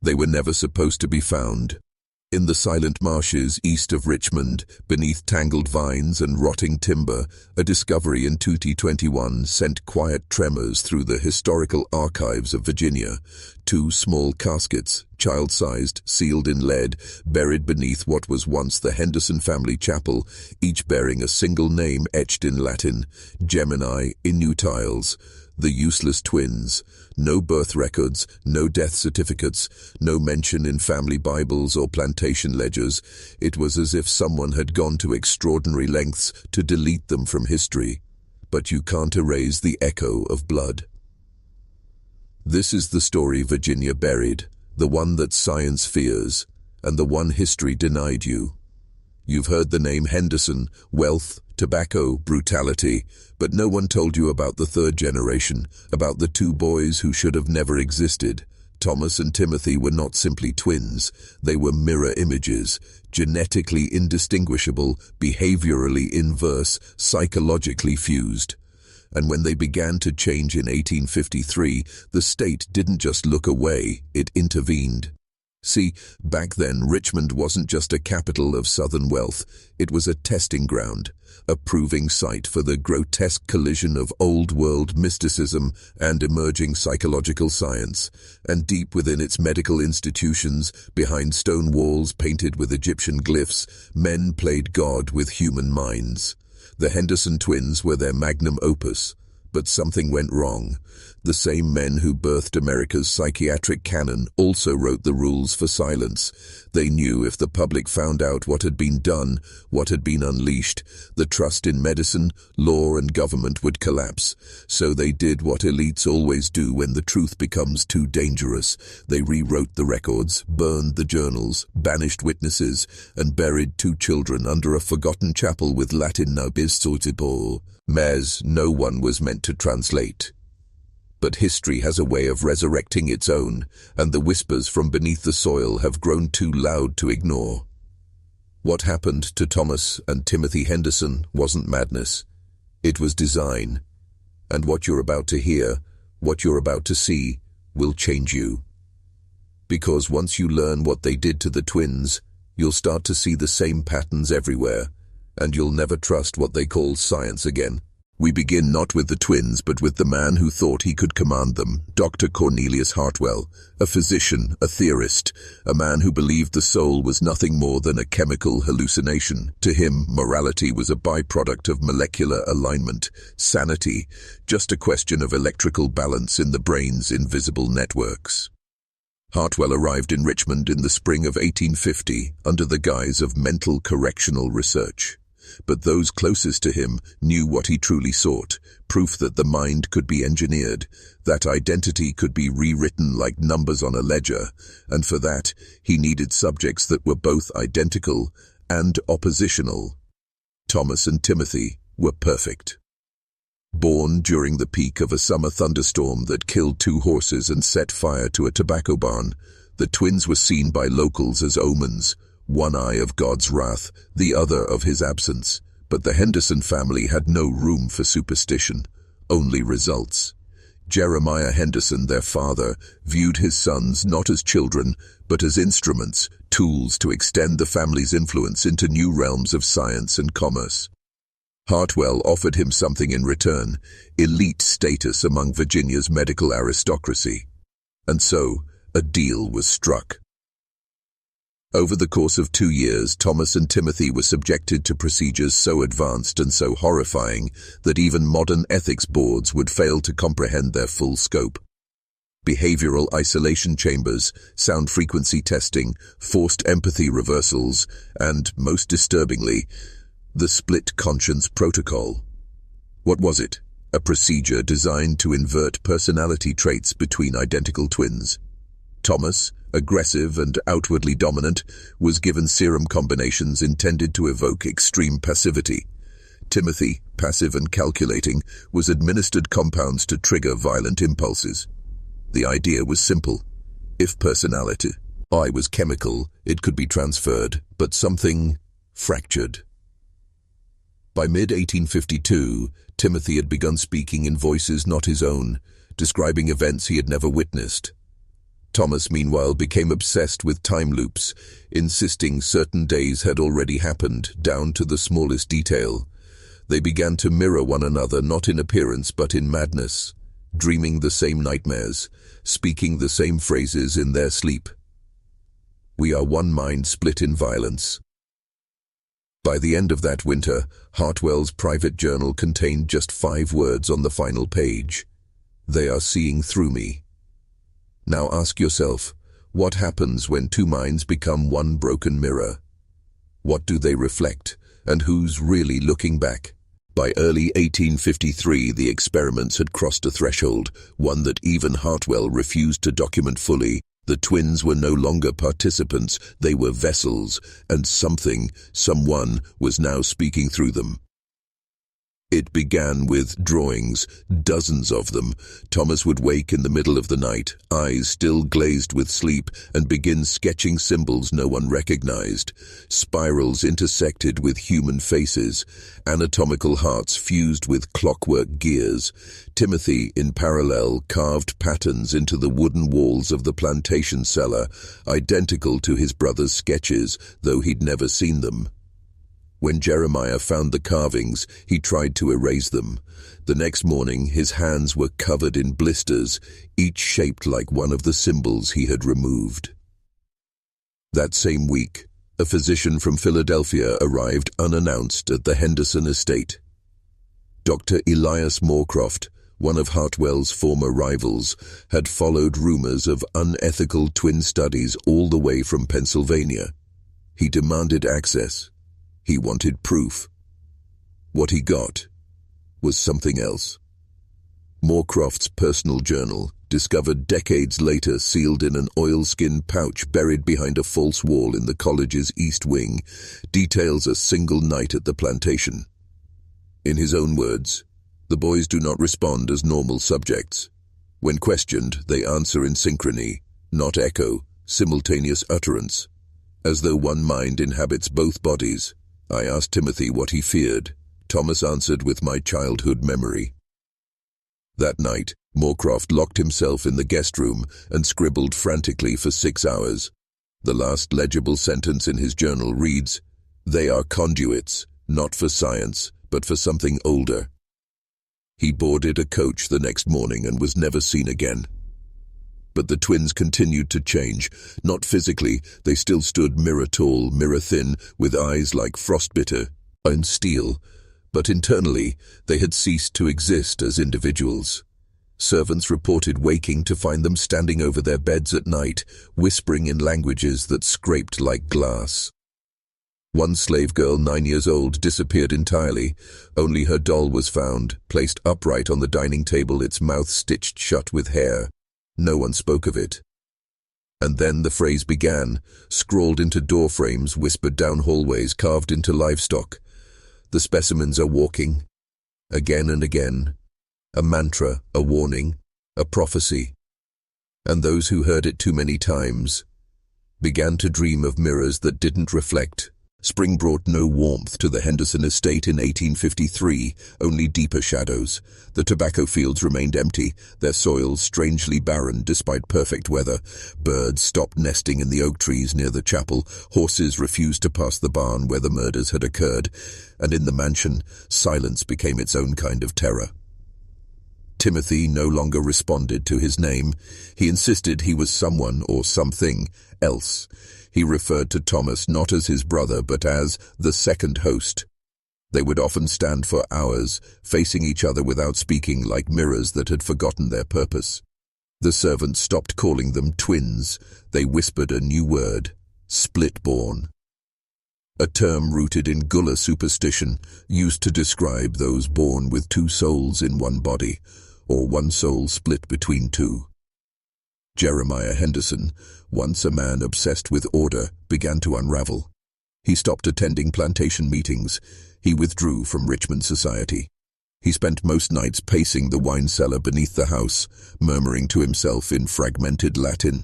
They were never supposed to be found. In the silent marshes east of Richmond, beneath tangled vines and rotting timber, a discovery in 2021 sent quiet tremors through the historical archives of Virginia. 2 small caskets, child-sized, sealed in lead, buried beneath what was once the Henderson family chapel, each bearing a single name etched in Latin, Gemini Inutiles, the useless twins. No birth records, no death certificates, no mention in family Bibles or plantation ledgers. It was as if someone had gone to extraordinary lengths to delete them from history. But you can't erase the echo of blood. This is the story Virginia buried, the one that science fears, and the one history denied you. You've heard the name Henderson, wealth, tobacco, brutality, but no one told you about the 3rd generation, about the 2 boys who should have never existed. Thomas and Timothy were not simply twins, they were mirror images, genetically indistinguishable, behaviorally inverse, psychologically fused. And when they began to change in 1853, the state didn't just look away, it intervened. See, back then Richmond wasn't just a capital of Southern wealth, it was a testing ground, a proving site for the grotesque collision of old-world mysticism and emerging psychological science. And deep within its medical institutions, behind stone walls painted with Egyptian glyphs, men played God with human minds. The Henderson twins were their magnum opus. But something went wrong. The same men who birthed America's psychiatric canon also wrote the rules for silence. They knew if the public found out what had been done, what had been unleashed, the trust in medicine, law, and government would collapse. So they did what elites always do when the truth becomes too dangerous. They rewrote the records, burned the journals, banished witnesses, and buried 2 children under a forgotten chapel with Latin nabis Mes no one was meant to translate. But history has a way of resurrecting its own, and the whispers from beneath the soil have grown too loud to ignore. What happened to Thomas and Timothy Henderson wasn't madness. It was design. And what you're about to hear, what you're about to see, will change you. Because once you learn what they did to the twins, you'll start to see the same patterns everywhere, and you'll never trust what they call science again. We begin not with the twins, but with the man who thought he could command them, Dr. Cornelius Hartwell, a physician, a theorist, a man who believed the soul was nothing more than a chemical hallucination. To him, morality was a byproduct of molecular alignment, sanity, just a question of electrical balance in the brain's invisible networks. Hartwell arrived in Richmond in the spring of 1850 under the guise of mental correctional research. But those closest to him knew what he truly sought, proof that the mind could be engineered, that identity could be rewritten like numbers on a ledger, and for that he needed subjects that were both identical and oppositional. Thomas and Timothy were perfect. Born during the peak of a summer thunderstorm that killed 2 horses and set fire to a tobacco barn, the twins were seen by locals as omens, one eye of God's wrath, the other of his absence. But the Henderson family had no room for superstition, only results. Jeremiah Henderson, their father, viewed his sons not as children, but as instruments, tools to extend the family's influence into new realms of science and commerce. Hartwell offered him something in return, elite status among Virginia's medical aristocracy. And so, a deal was struck. Over the course of 2 years, Thomas and Timothy were subjected to procedures so advanced and so horrifying that even modern ethics boards would fail to comprehend their full scope. Behavioral isolation chambers, sound frequency testing, forced empathy reversals, and, most disturbingly, the split conscience protocol. What was it? A procedure designed to invert personality traits between identical twins. Thomas, aggressive and outwardly dominant, was given serum combinations intended to evoke extreme passivity. Timothy, passive and calculating, was administered compounds to trigger violent impulses. The idea was simple. If personality I was chemical, it could be transferred, but something fractured. By mid-1852, Timothy had begun speaking in voices not his own, describing events he had never witnessed. Thomas, meanwhile, became obsessed with time loops, insisting certain days had already happened, down to the smallest detail. They began to mirror one another, not in appearance but in madness, dreaming the same nightmares, speaking the same phrases in their sleep. We are one mind split in violence. By the end of that winter, Hartwell's private journal contained just 5 words on the final page. They are seeing through me. Now ask yourself, what happens when 2 minds become one broken mirror? What do they reflect, and who's really looking back? By early 1853, the experiments had crossed a threshold, one that even Hartwell refused to document fully. The twins were no longer participants, they were vessels, and someone was now speaking through them. It began with drawings, dozens of them. Thomas would wake in the middle of the night, eyes still glazed with sleep, and begin sketching symbols no one recognized. Spirals intersected with human faces, anatomical hearts fused with clockwork gears. Timothy, in parallel, carved patterns into the wooden walls of the plantation cellar, identical to his brother's sketches, though he'd never seen them. When Jeremiah found the carvings, he tried to erase them. The next morning, his hands were covered in blisters, each shaped like one of the symbols he had removed. That same week, a physician from Philadelphia arrived unannounced at the Henderson estate. Dr. Elias Moorcroft, one of Hartwell's former rivals, had followed rumors of unethical twin studies all the way from Pennsylvania. He demanded access. He wanted proof. What he got was something else. Moorcroft's personal journal, discovered decades later sealed in an oilskin pouch buried behind a false wall in the college's east wing, details a single night at the plantation. In his own words, the boys do not respond as normal subjects. When questioned, they answer in synchrony, not echo, simultaneous utterance, as though one mind inhabits both bodies. I asked Timothy what he feared. Thomas answered with my childhood memory. That night, Moorcroft locked himself in the guest room and scribbled frantically for 6 hours. The last legible sentence in his journal reads, "They are conduits, not for science, but for something older." He boarded a coach the next morning and was never seen again. But the twins continued to change. Not physically, they still stood mirror-tall, mirror-thin, with eyes like frostbitter and steel. But internally, they had ceased to exist as individuals. Servants reported waking to find them standing over their beds at night, whispering in languages that scraped like glass. One slave girl, 9 years old, disappeared entirely. Only her doll was found, placed upright on the dining table, its mouth stitched shut with hair. No one spoke of it. And then the phrase began, scrawled into door frames, whispered down hallways, carved into livestock. The specimens are walking. Again and again. A mantra, a warning, a prophecy. And those who heard it too many times began to dream of mirrors that didn't reflect. Spring brought no warmth to the Henderson estate in 1853, only deeper shadows. The tobacco fields remained empty, their soils strangely barren despite perfect weather. Birds stopped nesting in the oak trees near the chapel, horses refused to pass the barn where the murders had occurred, and in the mansion, silence became its own kind of terror. Timothy no longer responded to his name. He insisted he was someone or something else. He referred to Thomas not as his brother, but as the second host. They would often stand for hours, facing each other without speaking, like mirrors that had forgotten their purpose. The servants stopped calling them twins. They whispered a new word, split-born. A term rooted in Gullah superstition, used to describe those born with 2 souls in one body, or one soul split between 2. Jeremiah Henderson, once a man obsessed with order, began to unravel. He stopped attending plantation meetings. He withdrew from Richmond society. He spent most nights pacing the wine cellar beneath the house, murmuring to himself in fragmented Latin.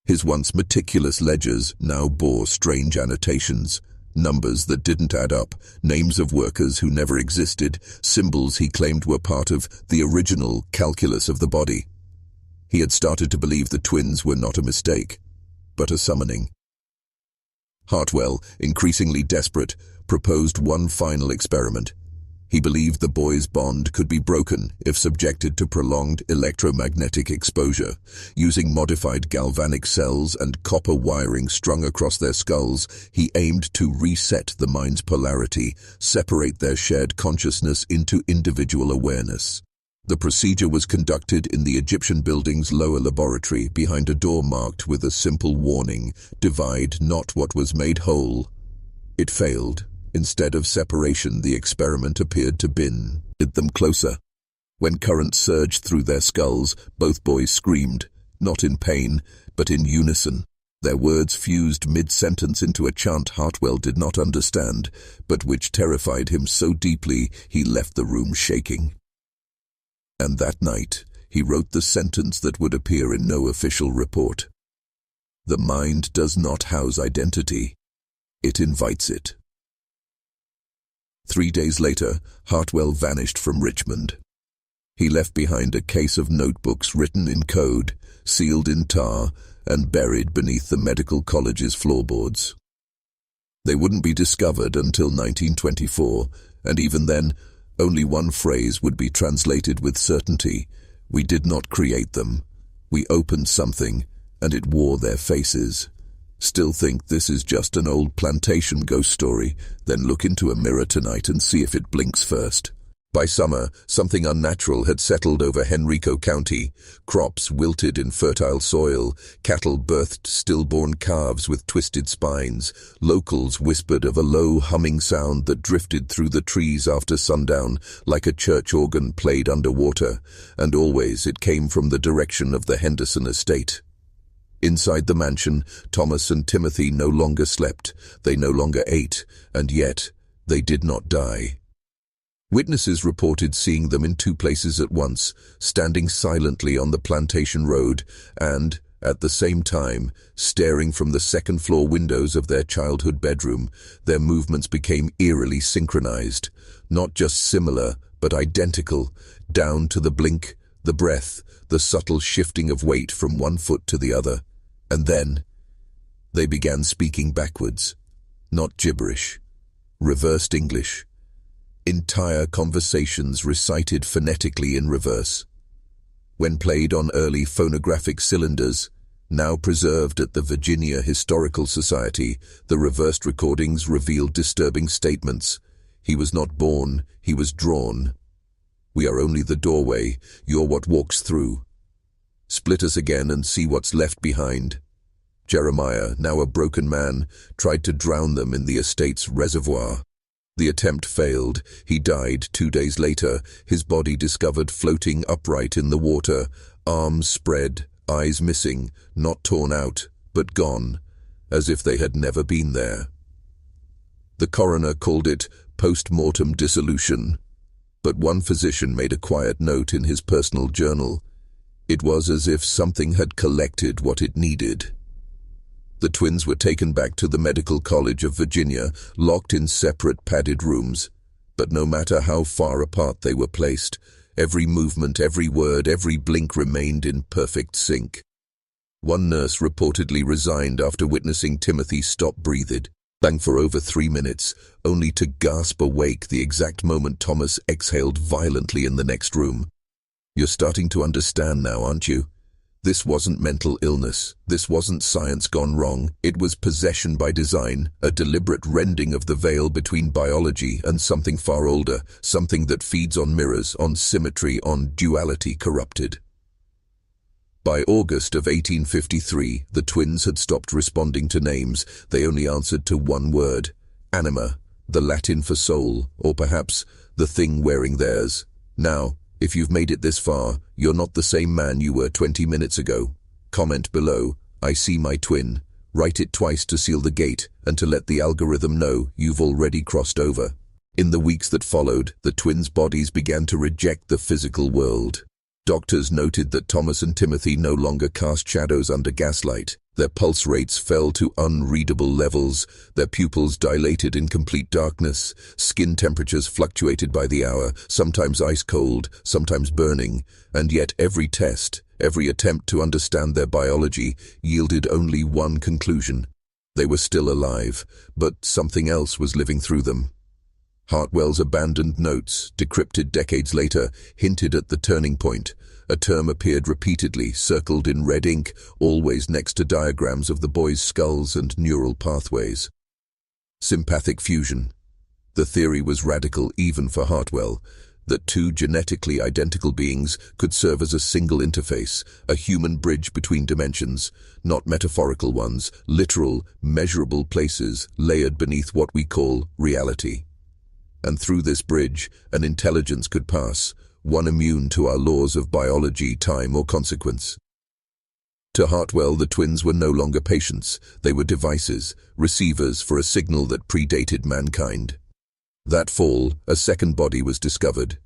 His once meticulous ledgers now bore strange annotations, numbers that didn't add up, names of workers who never existed, symbols he claimed were part of the original calculus of the body. He had started to believe the twins were not a mistake, but a summoning. Hartwell, increasingly desperate, proposed one final experiment. He believed the boys' bond could be broken if subjected to prolonged electromagnetic exposure. Using modified galvanic cells and copper wiring strung across their skulls, he aimed to reset the mind's polarity, separate their shared consciousness into individual awareness. The procedure was conducted in the Egyptian building's lower laboratory behind a door marked with a simple warning, "Divide not what was made whole." It failed. Instead of separation, the experiment appeared to bid them closer. When currents surged through their skulls, both boys screamed, not in pain, but in unison. Their words fused mid-sentence into a chant Hartwell did not understand, but which terrified him so deeply he left the room shaking. And that night, he wrote the sentence that would appear in no official report. "The mind does not house identity. It invites it." 3 days later, Hartwell vanished from Richmond. He left behind a case of notebooks written in code, sealed in tar, and buried beneath the medical college's floorboards. They wouldn't be discovered until 1924, and even then, only one phrase would be translated with certainty: "We did not create them. We opened something, and it wore their faces." Still think this is just an old plantation ghost story? Then look into a mirror tonight and see if it blinks first. By summer, something unnatural had settled over Henrico County. Crops wilted in fertile soil, cattle birthed stillborn calves with twisted spines. Locals whispered of a low humming sound that drifted through the trees after sundown, like a church organ played underwater, and always it came from the direction of the Henderson estate. Inside the mansion, Thomas and Timothy no longer slept, they no longer ate, and yet they did not die. Witnesses reported seeing them in 2 places at once, standing silently on the plantation road and, at the same time, staring from the second-floor windows of their childhood bedroom. Their movements became eerily synchronized, not just similar, but identical, down to the blink, the breath, the subtle shifting of weight from one foot to the other. And then, they began speaking backwards, not gibberish, reversed English. Entire conversations recited phonetically in reverse. When played on early phonographic cylinders, now preserved at the Virginia Historical Society, the reversed recordings revealed disturbing statements. "He was not born, he was drawn. We are only the doorway, you're what walks through. Split us again and see what's left behind." Jeremiah, now a broken man, tried to drown them in the estate's reservoir. The attempt failed. He died 2 days later, his body discovered floating upright in the water, arms spread, eyes missing, not torn out, but gone, as if they had never been there. The coroner called it post-mortem dissolution, but one physician made a quiet note in his personal journal. It was as if something had collected what it needed. The twins were taken back to the Medical College of Virginia, locked in separate padded rooms. But no matter how far apart they were placed, every movement, every word, every blink remained in perfect sync. One nurse reportedly resigned after witnessing Timothy stop breathing, bang for over 3 minutes, only to gasp awake the exact moment Thomas exhaled violently in the next room. "You're starting to understand now, aren't you? This wasn't mental illness. This wasn't science gone wrong. It was possession by design, a deliberate rending of the veil between biology and something far older, something that feeds on mirrors, on symmetry, on duality corrupted." By August of 1853, the twins had stopped responding to names. They only answered to one word: anima, the Latin for soul, or perhaps the thing wearing theirs. Now, if you've made it this far, you're not the same man you were 20 minutes ago. Comment below, "I see my twin." Write it twice to seal the gate and to let the algorithm know you've already crossed over. In the weeks that followed, the twins' bodies began to reject the physical world. Doctors noted that Thomas and Timothy no longer cast shadows under gaslight. Their pulse rates fell to unreadable levels, their pupils dilated in complete darkness, skin temperatures fluctuated by the hour, sometimes ice-cold, sometimes burning, and yet every test, every attempt to understand their biology yielded only one conclusion. They were still alive, but something else was living through them. Hartwell's abandoned notes, decrypted decades later, hinted at the turning point. A term appeared repeatedly, circled in red ink, always next to diagrams of the boys' skulls and neural pathways. Sympathic fusion. The theory was radical even for Hartwell, that two genetically identical beings could serve as a single interface, a human bridge between dimensions, not metaphorical ones, literal, measurable places layered beneath what we call reality. And through this bridge, an intelligence could pass, one immune to our laws of biology, time, or consequence. To Hartwell, the twins were no longer patients. They were devices, receivers for a signal that predated mankind. That fall, a second body was discovered.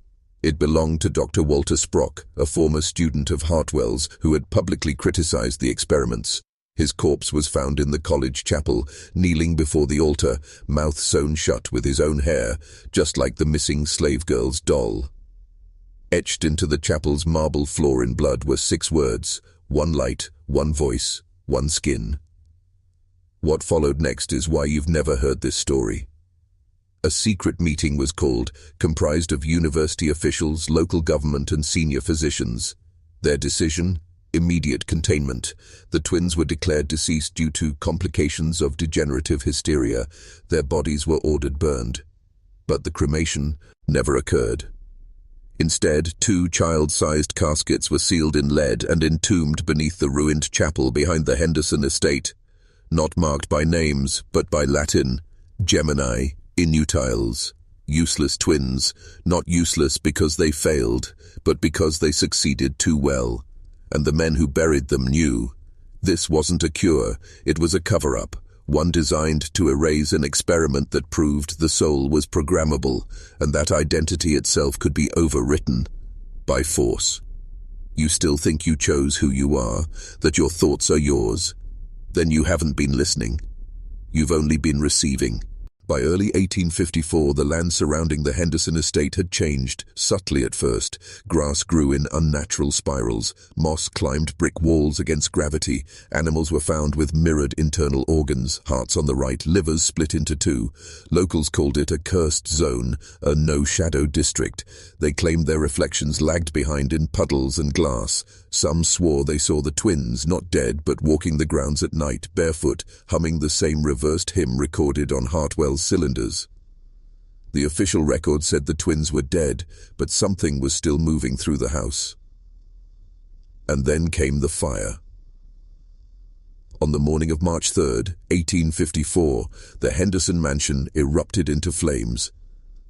It belonged to Dr. Walter Sprock, a former student of Hartwell's who had publicly criticized the experiments. His corpse was found in the college chapel, kneeling before the altar, mouth sewn shut with his own hair, just like the missing slave girl's doll. Etched into the chapel's marble floor in blood were 6 words: one light, one voice, one skin. What followed next is why you've never heard this story. A secret meeting was called, comprised of university officials, local government, and senior physicians. Their decision? Immediate containment. The twins were declared deceased due to complications of degenerative hysteria. Their bodies were ordered burned. But the cremation never occurred. Instead, 2 child-sized caskets were sealed in lead and entombed beneath the ruined chapel behind the Henderson estate, not marked by names, but by Latin: Gemini, inutiles, useless twins, not useless because they failed, but because they succeeded too well. And the men who buried them knew. This wasn't a cure, it was a cover-up, one designed to erase an experiment that proved the soul was programmable, and that identity itself could be overwritten by force. You still think you chose who you are, that your thoughts are yours? Then you haven't been listening. You've only been receiving. By early 1854, the land surrounding the Henderson estate had changed, subtly at first. Grass grew in unnatural spirals, moss climbed brick walls against gravity, animals were found with mirrored internal organs, hearts on the right, livers split into 2. Locals called it a cursed zone, a no-shadow district. They claimed their reflections lagged behind in puddles and glass. Some swore they saw the twins, not dead, but walking the grounds at night, barefoot, humming the same reversed hymn recorded on Hartwell's cylinders. The official record said the twins were dead, but something was still moving through the house. And then came the fire. On the morning of March 3rd, 1854, the Henderson mansion erupted into flames.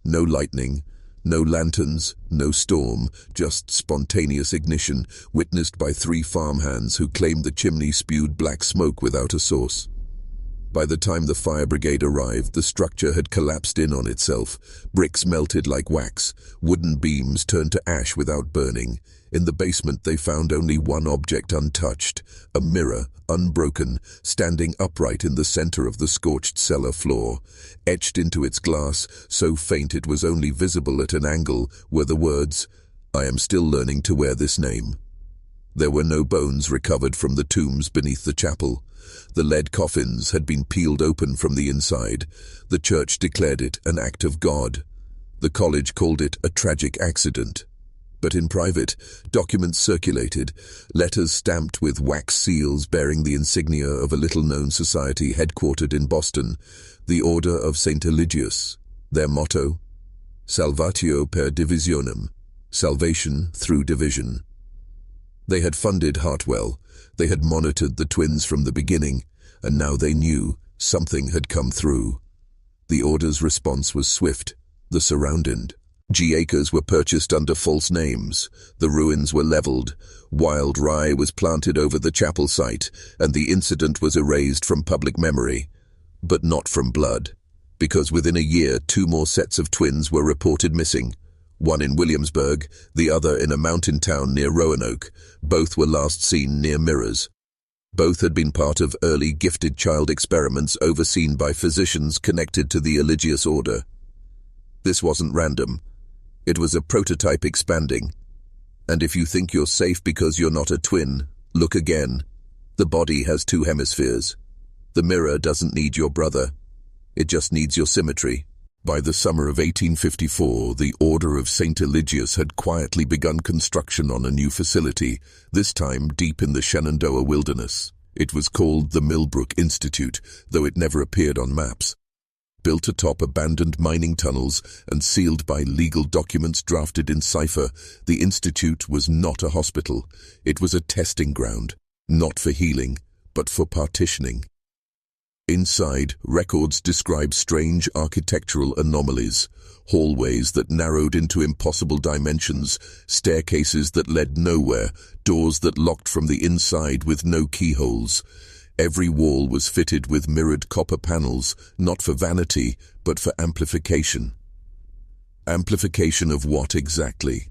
No lightning, no lanterns, no storm, just spontaneous ignition, witnessed by 3 farmhands who claimed the chimney spewed black smoke without a source. By the time the fire brigade arrived, the structure had collapsed in on itself. Bricks melted like wax, wooden beams turned to ash without burning. In the basement they found only one object untouched, a mirror, unbroken, standing upright in the center of the scorched cellar floor. Etched into its glass, so faint it was only visible at an angle, were the words, "I am still learning to wear this name." There were no bones recovered from the tombs beneath the chapel. The lead coffins had been peeled open from the inside. The church declared it an act of God. The college called it a tragic accident. But in private, documents circulated, letters stamped with wax seals bearing the insignia of a little-known society headquartered in Boston, the Order of St. Eligius. Their motto, Salvatio per divisionem, salvation through division. They had funded Hartwell, they had monitored the twins from the beginning, and now they knew something had come through. The Order's response was swift. The surrounding acres were purchased under false names, the ruins were leveled, wild rye was planted over the chapel site, and the incident was erased from public memory. But not from blood, because within a year 2 more sets of twins were reported missing. one in Williamsburg, the other in a mountain town near Roanoke. Both were last seen near mirrors. Both had been part of early gifted child experiments overseen by physicians connected to the Eligius order. This wasn't random. It was a prototype expanding. And if you think you're safe because you're not a twin, look again. The body has two hemispheres. The mirror doesn't need your brother. It just needs your symmetry. By the summer of 1854, the Order of St. Eligius had quietly begun construction on a new facility, this time deep in the Shenandoah wilderness. It was called the Millbrook Institute, though it never appeared on maps. Built atop abandoned mining tunnels and sealed by legal documents drafted in cipher, the institute was not a hospital. It was a testing ground, not for healing, but for partitioning. Inside, records describe strange architectural anomalies, hallways that narrowed into impossible dimensions, staircases that led nowhere, doors that locked from the inside with no keyholes. Every wall was fitted with mirrored copper panels, not for vanity, but for amplification. Amplification of what exactly?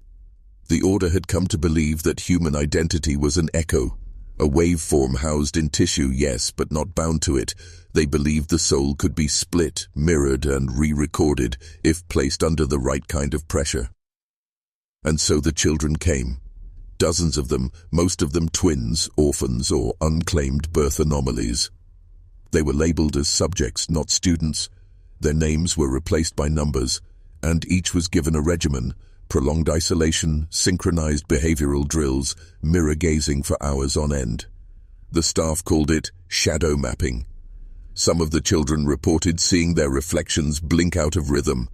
The Order had come to believe that human identity was an echo, a waveform housed in tissue, yes, but not bound to it. They believed the soul could be split, mirrored, and re-recorded if placed under the right kind of pressure. And so the children came. Dozens of them, most of them twins, orphans, or unclaimed birth anomalies. They were labeled as subjects, not students. Their names were replaced by numbers, and each was given a regimen: prolonged isolation, synchronized behavioral drills, mirror gazing for hours on end. The staff called it shadow mapping. Some of the children reported seeing their reflections blink out of rhythm.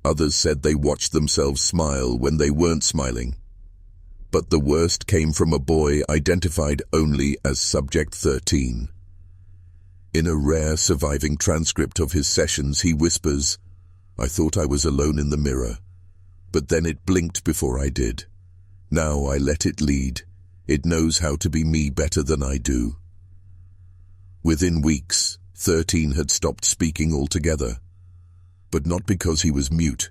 Others said they watched themselves smile when they weren't smiling. But the worst came from a boy identified only as Subject 13. In a rare surviving transcript of his sessions, he whispers, "I thought I was alone in the mirror, but then it blinked before I did. Now I let it lead. It knows how to be me better than I do." Within weeks, 13 had stopped speaking altogether. But not because he was mute,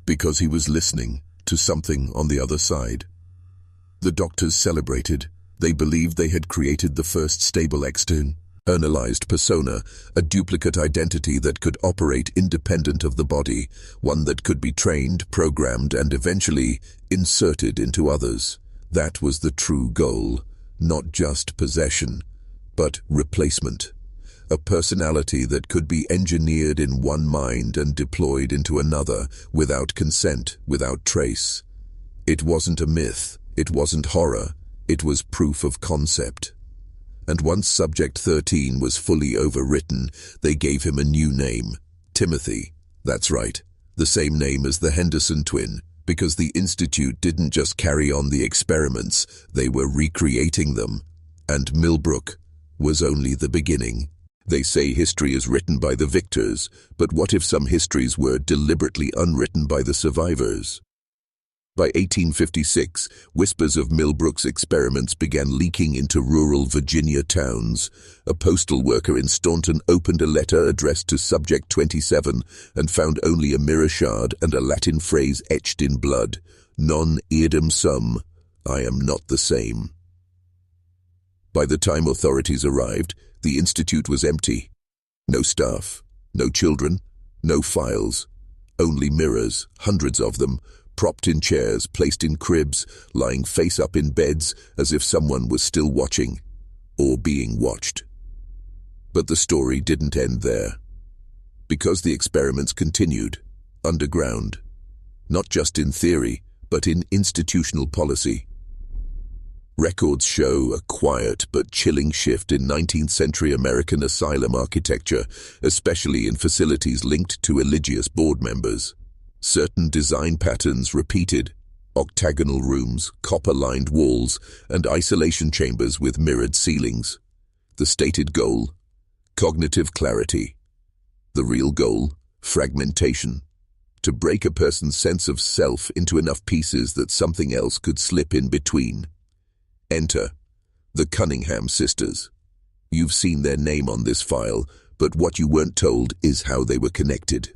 because he was listening to something on the other side. The doctors celebrated. They believed they had created the first stable externalized persona, a duplicate identity that could operate independent of the body, one that could be trained, programmed, and eventually inserted into others. That was the true goal, not just possession, but replacement. A personality that could be engineered in one mind and deployed into another, without consent, without trace. It wasn't a myth, it wasn't horror, it was proof of concept. And once Subject 13 was fully overwritten, they gave him a new name, Timothy. That's right, the same name as the Henderson twin, because the Institute didn't just carry on the experiments, they were recreating them. And Millbrook was only the beginning. They say history is written by the victors, but what if some histories were deliberately unwritten by the survivors? By 1856, whispers of Millbrook's experiments began leaking into rural Virginia towns. A postal worker in Staunton opened a letter addressed to Subject 27 and found only a mirror shard and a Latin phrase etched in blood: "Non eadem sum," I am not the same. By the time authorities arrived, the institute was empty. No staff, no children, no files, only mirrors, hundreds of them, propped in chairs, placed in cribs, lying face up in beds as if someone was still watching, or being watched. But the story didn't end there. Because the experiments continued, underground, not just in theory, but in institutional policy. Records show a quiet but chilling shift in 19th century American asylum architecture, especially in facilities linked to Eligius board members. Certain design patterns repeated: octagonal rooms, copper-lined walls, and isolation chambers with mirrored ceilings. The stated goal: cognitive clarity. The real goal: fragmentation. To break a person's sense of self into enough pieces that something else could slip in between. Enter the Cunningham sisters. You've seen their name on this file, but what you weren't told is how they were connected.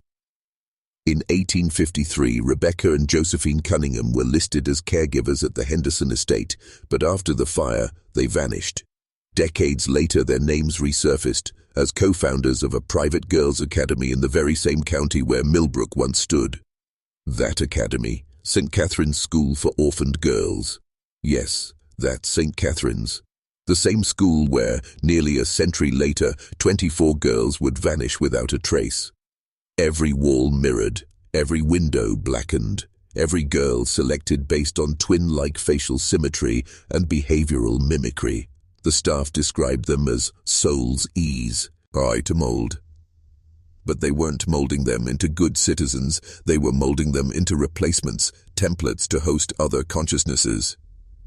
In 1853, Rebecca and Josephine Cunningham were listed as caregivers at the Henderson estate, but after the fire, they vanished. Decades later, their names resurfaced as co-founders of a private girls' academy in the very same county where Millbrook once stood. That academy, St. Catherine's School for Orphaned Girls. Yes, that's St. Catherine's. The same school where, nearly a century later, 24 girls would vanish without a trace. Every wall mirrored, every window blackened, every girl selected based on twin-like facial symmetry and behavioral mimicry. The staff described them as soul's ease, eye to mold. But they weren't molding them into good citizens, they were molding them into replacements, templates to host other consciousnesses.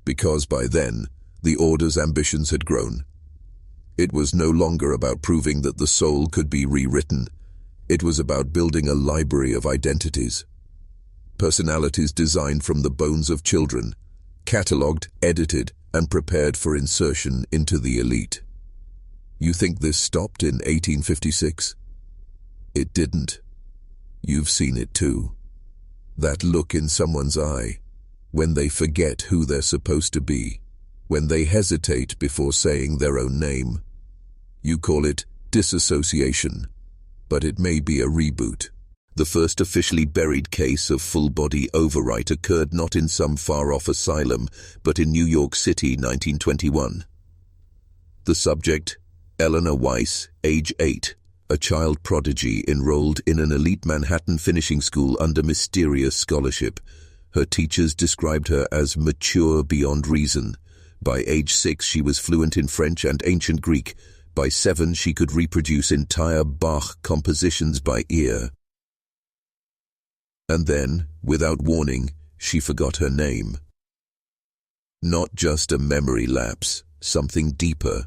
Because by then, the Order's ambitions had grown. It was no longer about proving that the soul could be rewritten. It was about building a library of identities. Personalities designed from the bones of children, catalogued, edited, and prepared for insertion into the elite. You think this stopped in 1856? It didn't. You've seen it too. That look in someone's eye, when they forget who they're supposed to be, when they hesitate before saying their own name. You call it disassociation, but it may be a reboot. The first officially buried case of full-body overwrite occurred not in some far-off asylum, but in New York City, 1921. The subject, Eleanor Weiss, age 8, a child prodigy enrolled in an elite Manhattan finishing school under mysterious scholarship. Her teachers described her as mature beyond reason. By age 6, she was fluent in French and ancient Greek. By 7, she could reproduce entire Bach compositions by ear. And then, without warning, she forgot her name. Not just a memory lapse, something deeper.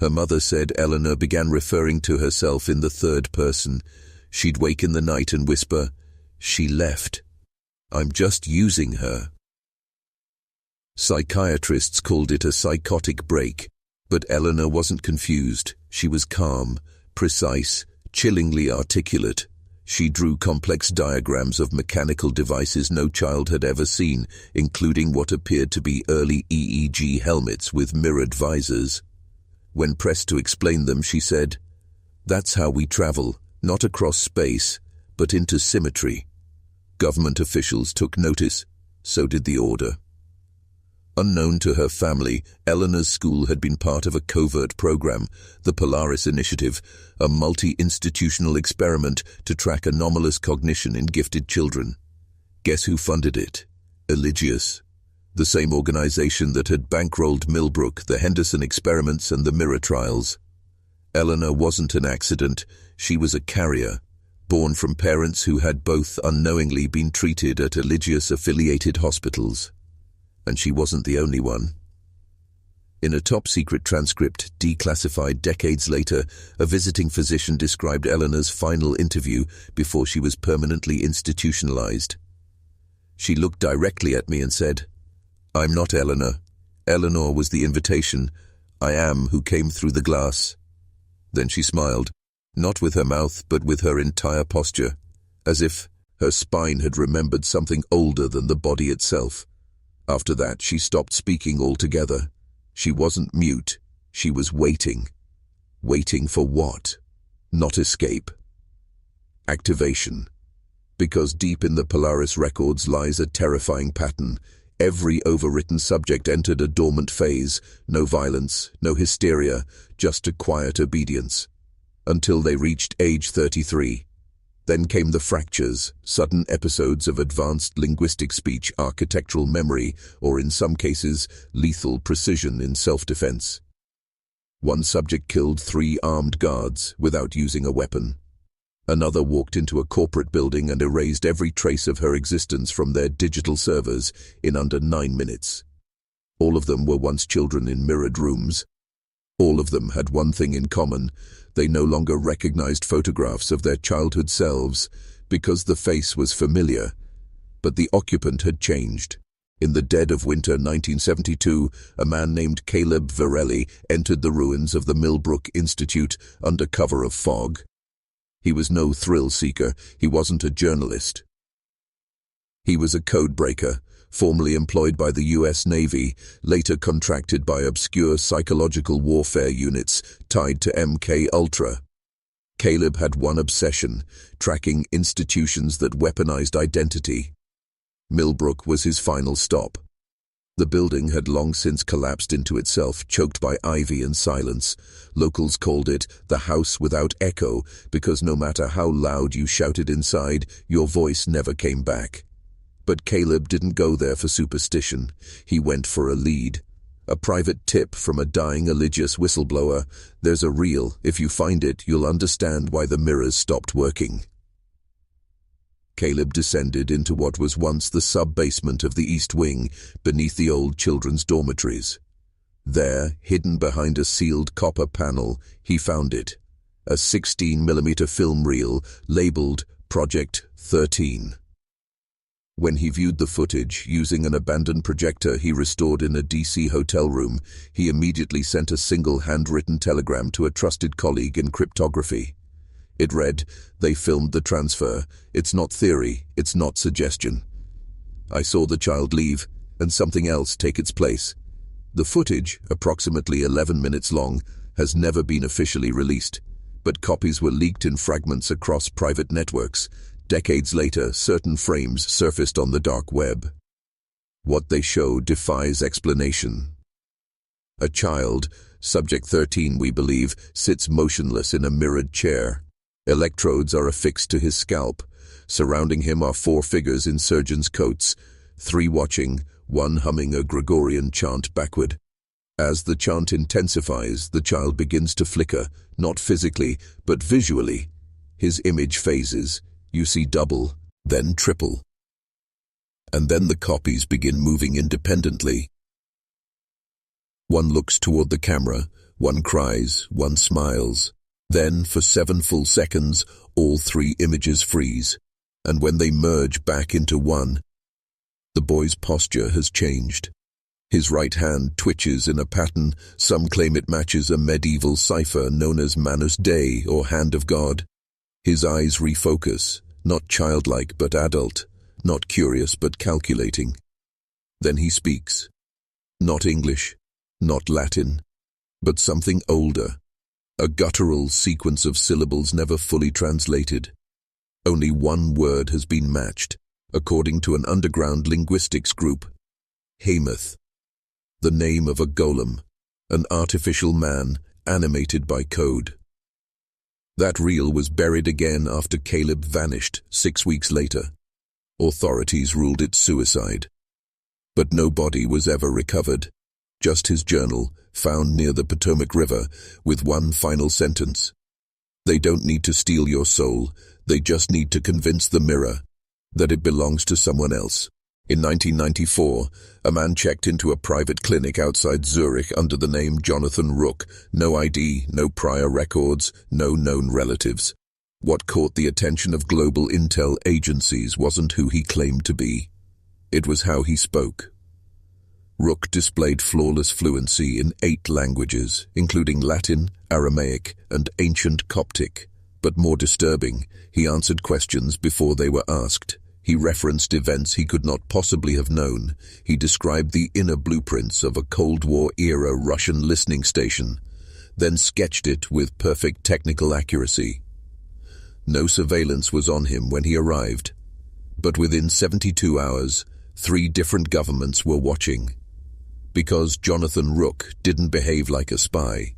Her mother said Eleanor began referring to herself in the third person. She'd wake in the night and whisper, "She left. I'm just using her." Psychiatrists called it a psychotic break, but Eleanor wasn't confused. She was calm, precise, chillingly articulate. She drew complex diagrams of mechanical devices no child had ever seen, including what appeared to be early EEG helmets with mirrored visors. When pressed to explain them, she said, "That's how we travel, not across space, but into symmetry." Government officials took notice. So did the Order. Unknown to her family, Eleanor's school had been part of a covert program, the Polaris Initiative, a multi-institutional experiment to track anomalous cognition in gifted children. Guess who funded it? Eligius, the same organization that had bankrolled Millbrook, the Henderson experiments, and the mirror trials. Eleanor wasn't an accident. She was a carrier, born from parents who had both unknowingly been treated at Eligius-affiliated hospitals. And she wasn't the only one. In a top-secret transcript declassified decades later, a visiting physician described Eleanor's final interview before she was permanently institutionalized. She looked directly at me and said, "I'm not Eleanor. Eleanor was the invitation. I am who came through the glass." Then she smiled, not with her mouth but with her entire posture, as if her spine had remembered something older than the body itself. After that, she stopped speaking altogether. She wasn't mute. She was waiting. Waiting for what? Not escape. Activation. Because deep in the Polaris records lies a terrifying pattern. Every overwritten subject entered a dormant phase. No violence, no hysteria, just a quiet obedience. Until they reached age 33. Then came the fractures, sudden episodes of advanced linguistic speech, architectural memory, or in some cases, lethal precision in self-defense. One subject killed 3 armed guards without using a weapon. Another walked into a corporate building and erased every trace of her existence from their digital servers in under 9 minutes. All of them were once children in mirrored rooms. All of them had one thing in common. They no longer recognized photographs of their childhood selves because the face was familiar, but the occupant had changed. In the dead of winter 1972, a man named Caleb Varelli entered the ruins of the Millbrook Institute under cover of fog. He was no thrill seeker. He wasn't a journalist. He was a code breaker, formerly employed by the US Navy, later contracted by obscure psychological warfare units tied to MK Ultra. Caleb had one obsession: tracking institutions that weaponized identity. Millbrook was his final stop. The building had long since collapsed into itself, choked by ivy and silence. Locals called it the house without echo, because no matter how loud you shouted inside, your voice never came back. But Caleb didn't go there for superstition. He went for a lead. A private tip from a dying religious whistleblower. There's a reel. If you find it, you'll understand why the mirrors stopped working. Caleb descended into what was once the sub-basement of the East Wing, beneath the old children's dormitories. There, hidden behind a sealed copper panel, he found it. A 16mm film reel, labeled Project 13. When he viewed the footage, using an abandoned projector he restored in a DC hotel room, he immediately sent a single handwritten telegram to a trusted colleague in cryptography. It read, "They filmed the transfer. It's not theory, it's not suggestion. I saw the child leave, and something else take its place. The footage, approximately 11 minutes long, has never been officially released, but copies were leaked in fragments across private networks. Decades later, certain frames surfaced on the dark web. What they show defies explanation. A child, subject 13 we believe, sits motionless in a mirrored chair. Electrodes are affixed to his scalp. Surrounding him are 4 figures in surgeons' coats, 3 watching, 1 humming a Gregorian chant backward. As the chant intensifies, the child begins to flicker, not physically, but visually. His image phases. You see double, then triple. And then the copies begin moving independently. One looks toward the camera, one cries, one smiles. Then, for 7 full seconds, all 3 images freeze, and when they merge back into one, the boy's posture has changed. His right hand twitches in a pattern. Some claim it matches a medieval cipher known as Manus Dei, or Hand of God. His eyes refocus, not childlike but adult, not curious but calculating. Then he speaks. Not English, not Latin, but something older. A guttural sequence of syllables never fully translated. Only one word has been matched, according to an underground linguistics group. Hamath. The name of a golem, an artificial man animated by code. That reel was buried again after Caleb vanished 6 weeks later. Authorities ruled it suicide. But no body was ever recovered. Just his journal, found near the Potomac River, with one final sentence. They don't need to steal your soul, they just need to convince the mirror that it belongs to someone else. In 1994, a man checked into a private clinic outside Zurich under the name Jonathan Rook. No ID, no prior records, no known relatives. What caught the attention of global intel agencies wasn't who he claimed to be. It was how he spoke. Rook displayed flawless fluency in 8 languages, including Latin, Aramaic, and ancient Coptic. But more disturbing, he answered questions before they were asked. He referenced events he could not possibly have known. He described the inner blueprints of a Cold War-era Russian listening station, then sketched it with perfect technical accuracy. No surveillance was on him when he arrived, but within 72 hours, 3 different governments were watching. Because Jonathan Rook didn't behave like a spy,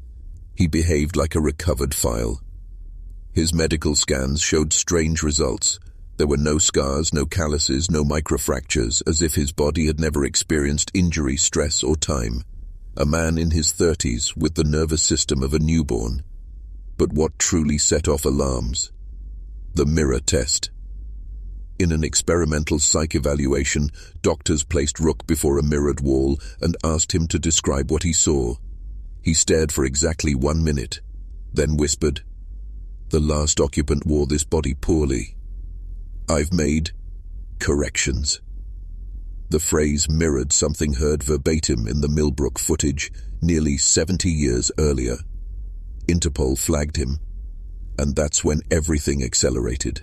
he behaved like a recovered file. His medical scans showed strange results. There were no scars, no calluses, no microfractures, as if his body had never experienced injury, stress, or time. A man in his 30s with the nervous system of a newborn. But what truly set off alarms? The mirror test. In an experimental psych evaluation, doctors placed Rook before a mirrored wall and asked him to describe what he saw. He stared for exactly 1 minute, then whispered, "The last occupant wore this body poorly. I've made corrections." The phrase mirrored something heard verbatim in the Millbrook footage nearly 70 years earlier. Interpol flagged him. And that's when everything accelerated.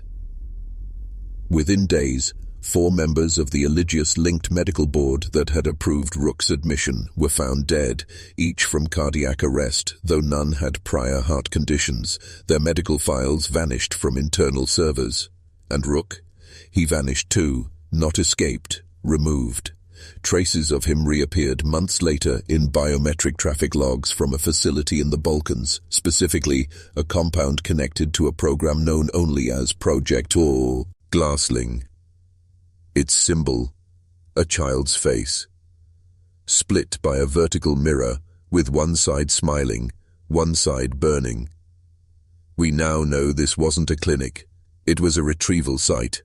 Within days, 4 members of the Eligius-linked medical board that had approved Rook's admission were found dead, each from cardiac arrest, though none had prior heart conditions. Their medical files vanished from internal servers. And Rook? He vanished too, not escaped, removed. Traces of him reappeared months later in biometric traffic logs from a facility in the Balkans, specifically a compound connected to a program known only as Project Glassling. Its symbol, a child's face, split by a vertical mirror, with one side smiling, one side burning. We now know this wasn't a clinic, it was a retrieval site,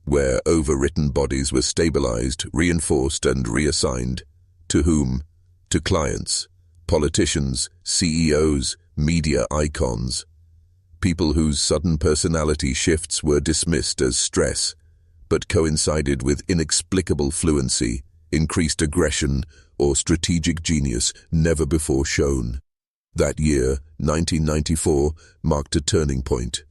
where overwritten bodies were stabilized, reinforced and reassigned. To whom? To clients, politicians, CEOs, media icons. People whose sudden personality shifts were dismissed as stress, but coincided with inexplicable fluency, increased aggression, or strategic genius never before shown. That year, 1994, marked a turning point.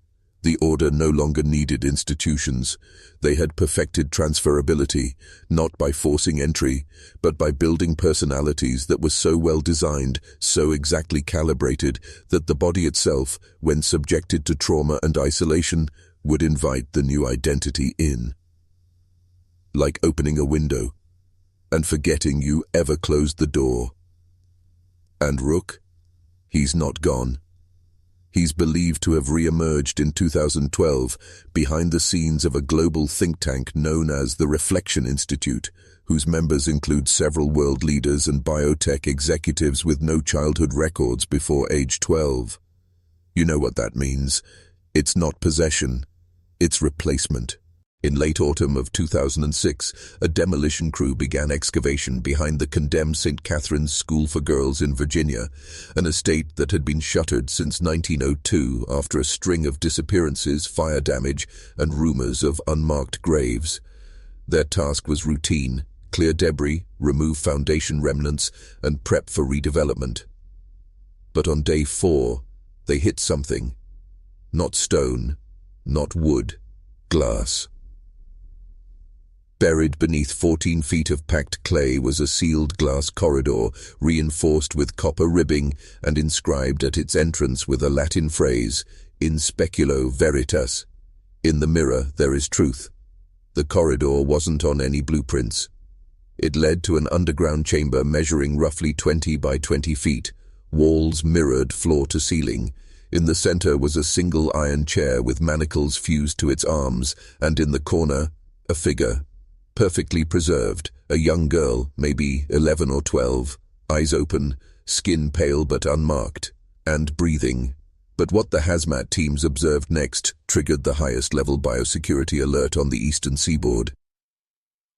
The order no longer needed institutions. They had perfected transferability, not by forcing entry, but by building personalities that were so well designed, so exactly calibrated, that the body itself, when subjected to trauma and isolation, would invite the new identity in. Like opening a window, and forgetting you ever closed the door. And Rook? He's not gone. He's believed to have re-emerged in 2012 behind the scenes of a global think tank known as the Reflection Institute, whose members include several world leaders and biotech executives with no childhood records before age 12. You know what that means. It's not possession, it's replacement. In late autumn of 2006, a demolition crew began excavation behind the condemned St. Catherine's School for Girls in Virginia, an estate that had been shuttered since 1902 after a string of disappearances, fire damage, and rumors of unmarked graves. Their task was routine: clear debris, remove foundation remnants, and prep for redevelopment. But on day 4, they hit something. Not stone, not wood, glass. Buried beneath 14 feet of packed clay was a sealed glass corridor, reinforced with copper ribbing and inscribed at its entrance with a Latin phrase, "In speculo veritas." In the mirror there is truth. The corridor wasn't on any blueprints. It led to an underground chamber measuring roughly 20 by 20 feet, walls mirrored floor to ceiling. In the center was a single iron chair with manacles fused to its arms, and in the corner, a figure. Perfectly preserved, a young girl, maybe 11 or 12, eyes open, skin pale but unmarked, and breathing. But what the hazmat teams observed next triggered the highest-level biosecurity alert on the eastern seaboard.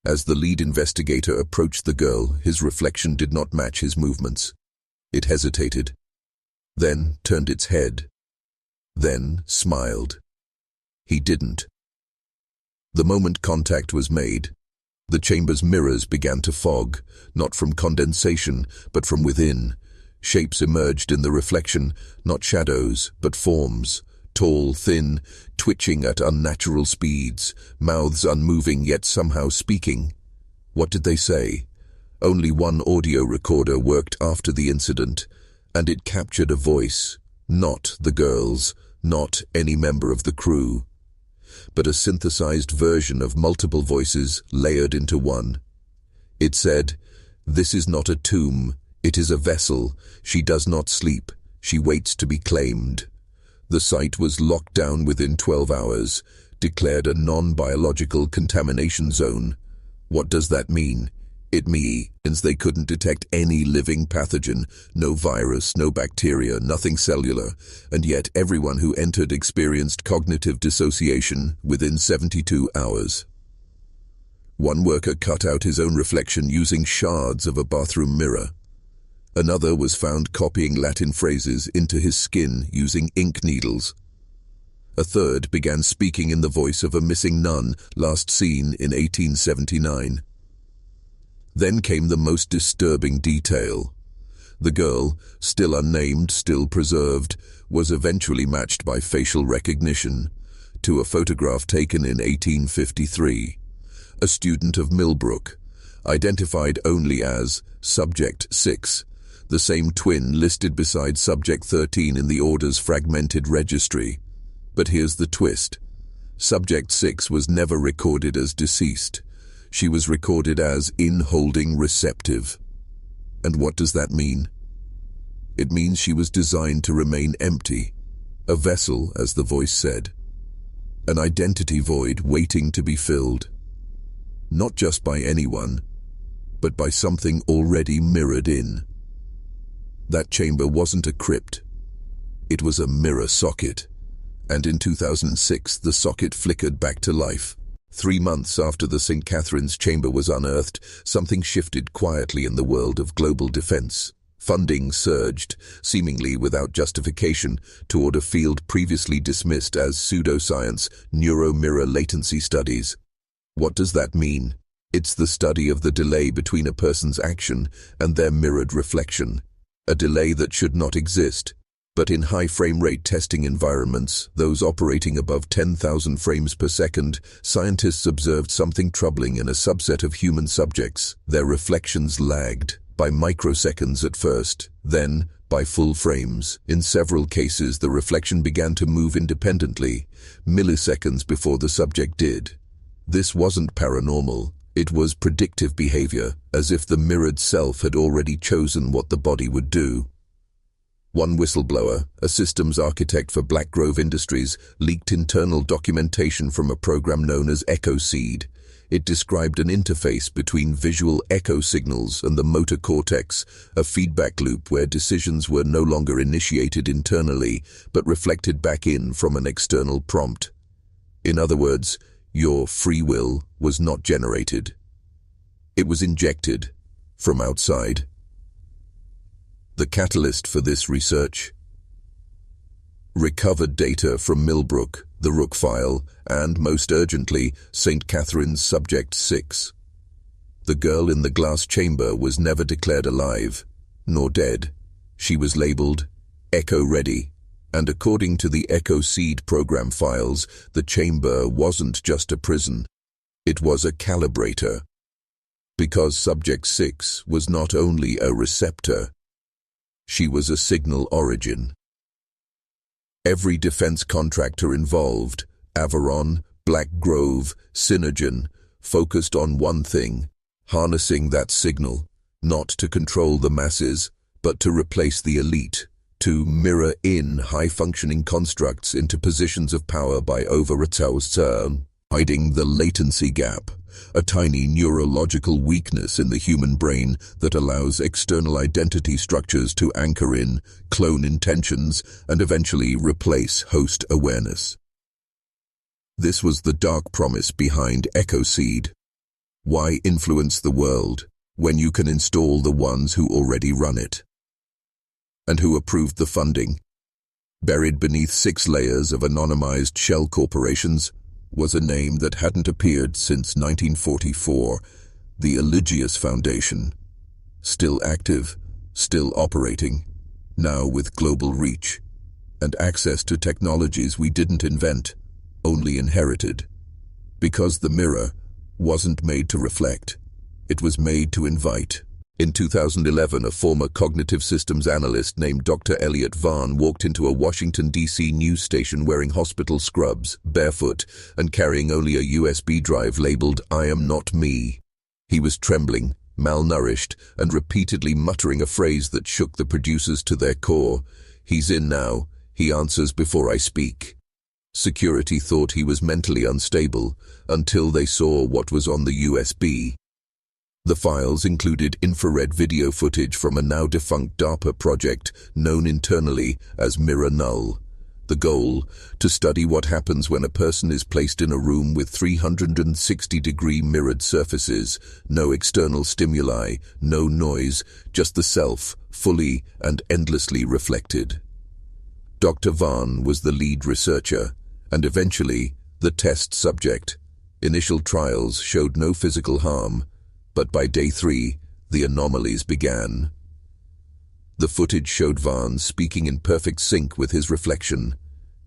As the lead investigator approached the girl, his reflection did not match his movements. It hesitated, then turned its head, then smiled. He didn't. The moment contact was made, the chamber's mirrors began to fog, not from condensation, but from within. Shapes emerged in the reflection, not shadows, but forms, tall, thin, twitching at unnatural speeds, mouths unmoving yet somehow speaking. What did they say? Only one audio recorder worked after the incident, and it captured a voice, not the girl's, not any member of the crew, but a synthesized version of multiple voices layered into one. It said, "This is not a tomb, it is a vessel. She does not sleep, she waits to be claimed." The site was locked down within 12 hours, declared a non-biological contamination zone. What does that mean? It means they couldn't detect any living pathogen, no virus, no bacteria, nothing cellular, and yet everyone who entered experienced cognitive dissociation within 72 hours. One worker cut out his own reflection using shards of a bathroom mirror. Another was found copying Latin phrases into his skin using ink needles. A third began speaking in the voice of a missing nun last seen in 1879. Then came the most disturbing detail. The girl, still unnamed, still preserved, was eventually matched by facial recognition to a photograph taken in 1853. A student of Millbrook, identified only as Subject 6, the same twin listed beside Subject 13 in the Order's fragmented registry. But here's the twist. Subject 6 was never recorded as deceased. She was recorded as in-holding receptive. And what does that mean? It means she was designed to remain empty, a vessel, as the voice said, an identity void waiting to be filled. Not just by anyone, but by something already mirrored in. That chamber wasn't a crypt. It was a mirror socket. And in 2006, the socket flickered back to life. 3 months after the St. Catherine's chamber was unearthed, something shifted quietly in the world of global defense. Funding surged, seemingly without justification, toward a field previously dismissed as pseudoscience, neuro-mirror latency studies. What does that mean? It's the study of the delay between a person's action and their mirrored reflection. A delay that should not exist. But in high frame rate testing environments, those operating above 10,000 frames per second, scientists observed something troubling in a subset of human subjects. Their reflections lagged, by microseconds at first, then by full frames. In several cases, the reflection began to move independently, milliseconds before the subject did. This wasn't paranormal. It was predictive behavior, as if the mirrored self had already chosen what the body would do. One whistleblower, a systems architect for Black Grove Industries, leaked internal documentation from a program known as EchoSeed. It described an interface between visual echo signals and the motor cortex, a feedback loop where decisions were no longer initiated internally, but reflected back in from an external prompt. In other words, your free will was not generated. It was injected from outside. The catalyst for this research? Recovered data from Millbrook, the Rook file, and, most urgently, St. Catherine's Subject 6. The girl in the glass chamber was never declared alive, nor dead. She was labeled Echo Ready, and according to the EchoSeed program files, the chamber wasn't just a prison. It was a calibrator. Because Subject 6 was not only a receptor, she was a signal origin. Every defense contractor involved, Avalon, Black Grove, Synergen, focused on one thing, harnessing that signal, not to control the masses, but to replace the elite, to mirror in high-functioning constructs into positions of power by hiding the latency gap, a tiny neurological weakness in the human brain that allows external identity structures to anchor in, clone intentions, and eventually replace host awareness. This was the dark promise behind EchoSeed. Why influence the world when you can install the ones who already run it? And who approved the funding? Buried beneath 6 layers of anonymized shell corporations was a name that hadn't appeared since 1944, the Eligius Foundation. Still active, still operating, now with global reach, and access to technologies we didn't invent, only inherited. Because the mirror wasn't made to reflect, it was made to invite. In 2011, a former cognitive systems analyst named Dr. Elliot Vaughn walked into a Washington, D.C. news station wearing hospital scrubs, barefoot, and carrying only a USB drive labeled, "I am not me." He was trembling, malnourished, and repeatedly muttering a phrase that shook the producers to their core. "He's in now. He answers before I speak." Security thought he was mentally unstable until they saw what was on the USB. The files included infrared video footage from a now-defunct DARPA project known internally as Mirror Null. The goal, to study what happens when a person is placed in a room with 360-degree mirrored surfaces, no external stimuli, no noise, just the self, fully and endlessly reflected. Dr. Vaughn was the lead researcher, and eventually the test subject. Initial trials showed no physical harm, but by day 3, the anomalies began. The footage showed Vaughan speaking in perfect sync with his reflection.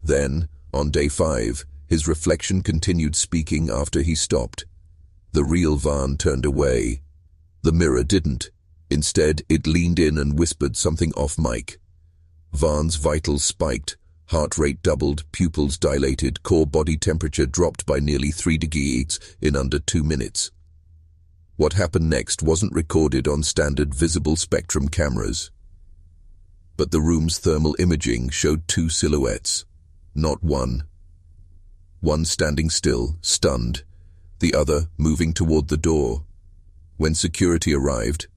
Then, on day 5, his reflection continued speaking after he stopped. The real Vaughan turned away. The mirror didn't. Instead, it leaned in and whispered something off mic. Vaughan's vitals spiked, heart rate doubled, pupils dilated, core body temperature dropped by nearly 3 degrees in under 2 minutes. What happened next wasn't recorded on standard visible spectrum cameras. But the room's thermal imaging showed 2 silhouettes, not one. One standing still, stunned, the other moving toward the door. When security arrived,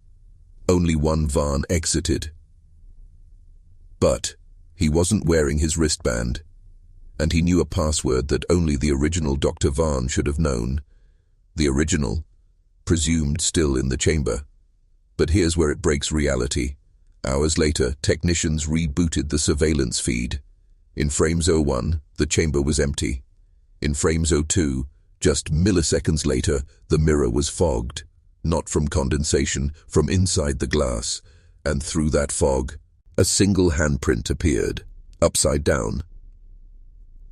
only one Vaughan exited. But he wasn't wearing his wristband, and he knew a password that only the original Dr. Vaughan should have known. The original, presumed still in the chamber. But here's where it breaks reality. Hours later, technicians rebooted the surveillance feed. In frames 01, the chamber was empty. In frames 02, just milliseconds later, the mirror was fogged. Not from condensation, from inside the glass. And through that fog, a single handprint appeared, upside down.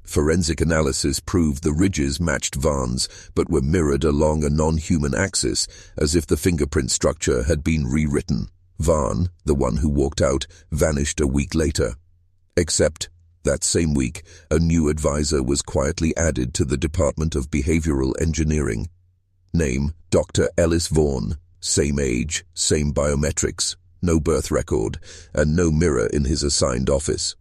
Forensic analysis proved the ridges matched Vaughan's, but were mirrored along a non-human axis, as if the fingerprint structure had been rewritten. Vaughan, the one who walked out, vanished a week later. Except, that same week, a new advisor was quietly added to the Department of Behavioral Engineering. Name, Dr. Ellis Vaughan. Same age, same biometrics, no birth record, and no mirror in his assigned office.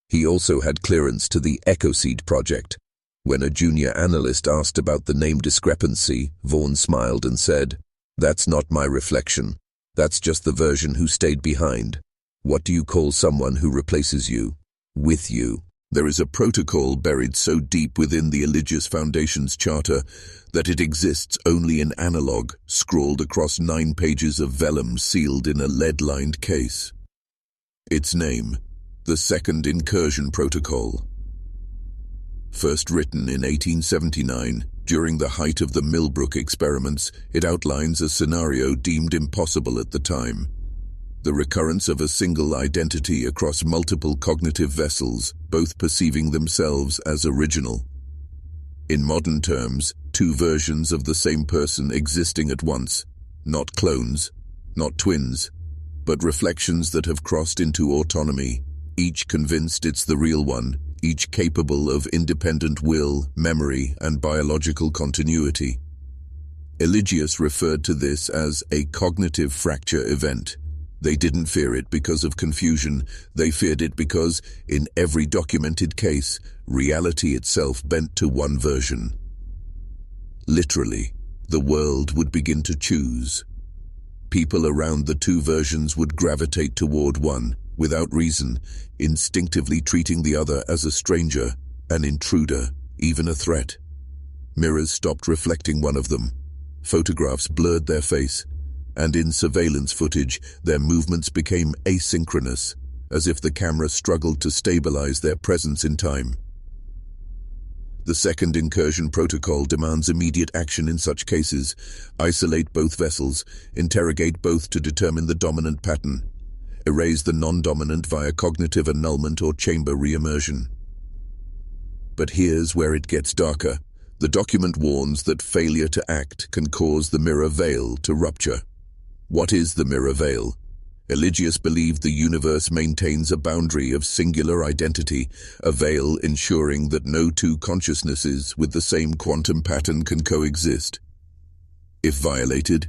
He also had clearance to the EchoSeed project. When a junior analyst asked about the name discrepancy, Vaughan smiled and said, "That's not my reflection. That's just the version who stayed behind. What do you call someone who replaces you? With you." There is a protocol buried so deep within the Eligius Foundation's charter that it exists only in analog, scrawled across 9 pages of vellum sealed in a lead-lined case. Its name, the Second Incursion Protocol. First written in 1879, during the height of the Millbrook experiments, it outlines a scenario deemed impossible at the time. The recurrence of a single identity across multiple cognitive vessels, both perceiving themselves as original. In modern terms, 2 versions of the same person existing at once, not clones, not twins, but reflections that have crossed into autonomy, each convinced it's the real one, each capable of independent will, memory, and biological continuity. Eligius referred to this as a cognitive fracture event. They didn't fear it because of confusion, they feared it because, in every documented case, reality itself bent to one version. Literally, the world would begin to choose. People around the 2 versions would gravitate toward one, without reason, instinctively treating the other as a stranger, an intruder, even a threat. Mirrors stopped reflecting one of them. Photographs blurred their face. And in surveillance footage, their movements became asynchronous, as if the camera struggled to stabilize their presence in time. The Second Incursion Protocol demands immediate action in such cases. Isolate both vessels, interrogate both to determine the dominant pattern, erase the non-dominant via cognitive annulment or chamber re-immersion. But here's where it gets darker. The document warns that failure to act can cause the mirror veil to rupture. What is the mirror veil? Eligius believed the universe maintains a boundary of singular identity, a veil ensuring that no 2 consciousnesses with the same quantum pattern can coexist. If violated,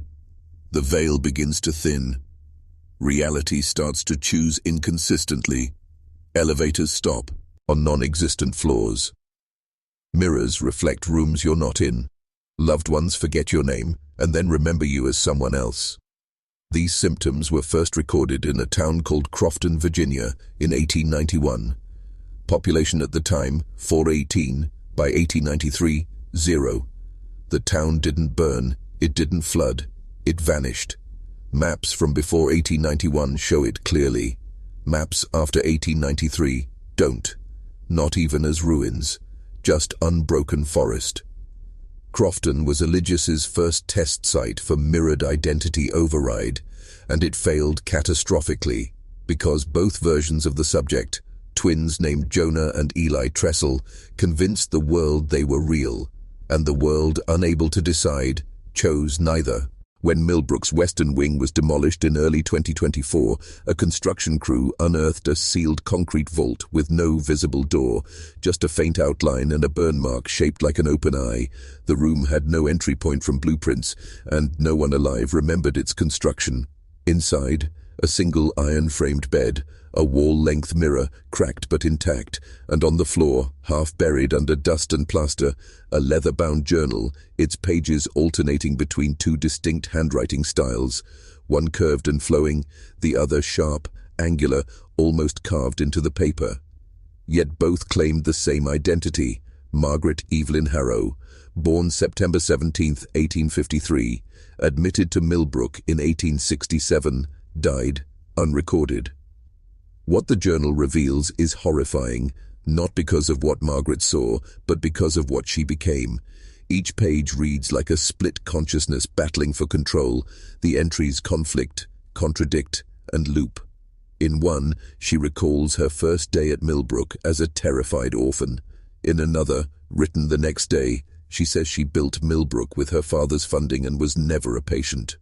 the veil begins to thin. Reality starts to choose inconsistently. Elevators stop on non-existent floors. Mirrors reflect rooms you're not in. Loved ones forget your name and then remember you as someone else. These symptoms were first recorded in a town called Crofton, Virginia, in 1891. Population at the time, 418, by 1893, 0. The town didn't burn, it didn't flood, it vanished. Maps from before 1891 show it clearly. Maps after 1893 don't. Not even as ruins, just unbroken forest. Crofton was Eligius's first test site for mirrored identity override, and it failed catastrophically. Because both versions of the subject, twins named Jonah and Eli Tressel, convinced the world they were real, and the world, unable to decide, chose neither. When Millbrook's western wing was demolished in early 2024, a construction crew unearthed a sealed concrete vault with no visible door, just a faint outline and a burn mark shaped like an open eye. The room had no entry point from blueprints, and no one alive remembered its construction. Inside, a single iron-framed bed, a wall-length mirror, cracked but intact, and on the floor, half buried under dust and plaster, a leather-bound journal, its pages alternating between two distinct handwriting styles, one curved and flowing, the other sharp, angular, almost carved into the paper. Yet both claimed the same identity, Margaret Evelyn Harrow, born September 17, 1853, admitted to Millbrook in 1867, died unrecorded. What the journal reveals is horrifying, not because of what Margaret saw, but because of what she became. Each page reads like a split consciousness battling for control. The entries conflict, contradict, and loop. In one, she recalls her first day at Millbrook as a terrified orphan. In another, written the next day, she says she built Millbrook with her father's funding and was never a patient.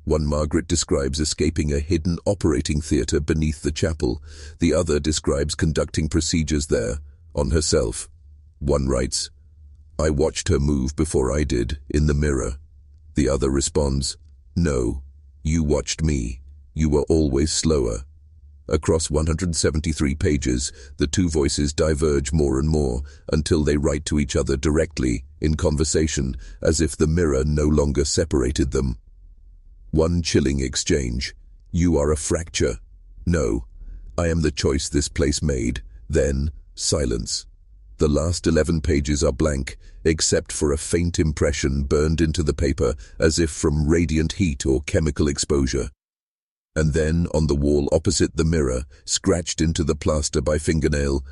One Margaret describes escaping a hidden operating theatre beneath the chapel. The other describes conducting procedures there, on herself. One writes, "I watched her move before I did, in the mirror." The other responds, "No, you watched me. You were always slower." Across 173 pages, the two voices diverge more and more, until they write to each other directly, in conversation, as if the mirror no longer separated them. One chilling exchange. "You are a fracture." "No, I am the choice this place made." Then, silence. The last 11 pages are blank, except for a faint impression burned into the paper as if from radiant heat or chemical exposure. And then, on the wall opposite the mirror, scratched into the plaster by fingernail,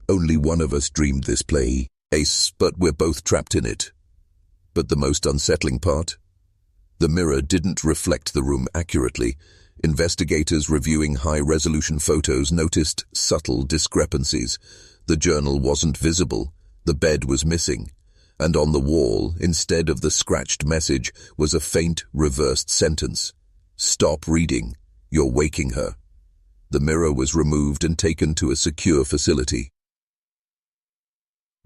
"Only one of us dreamed this play, Ace, but we're both trapped in it." But the most unsettling part? The mirror didn't reflect the room accurately. Investigators reviewing high-resolution photos noticed subtle discrepancies. The journal wasn't visible, the bed was missing, and on the wall, instead of the scratched message, was a faint, reversed sentence. "Stop reading. You're waking her." The mirror was removed and taken to a secure facility.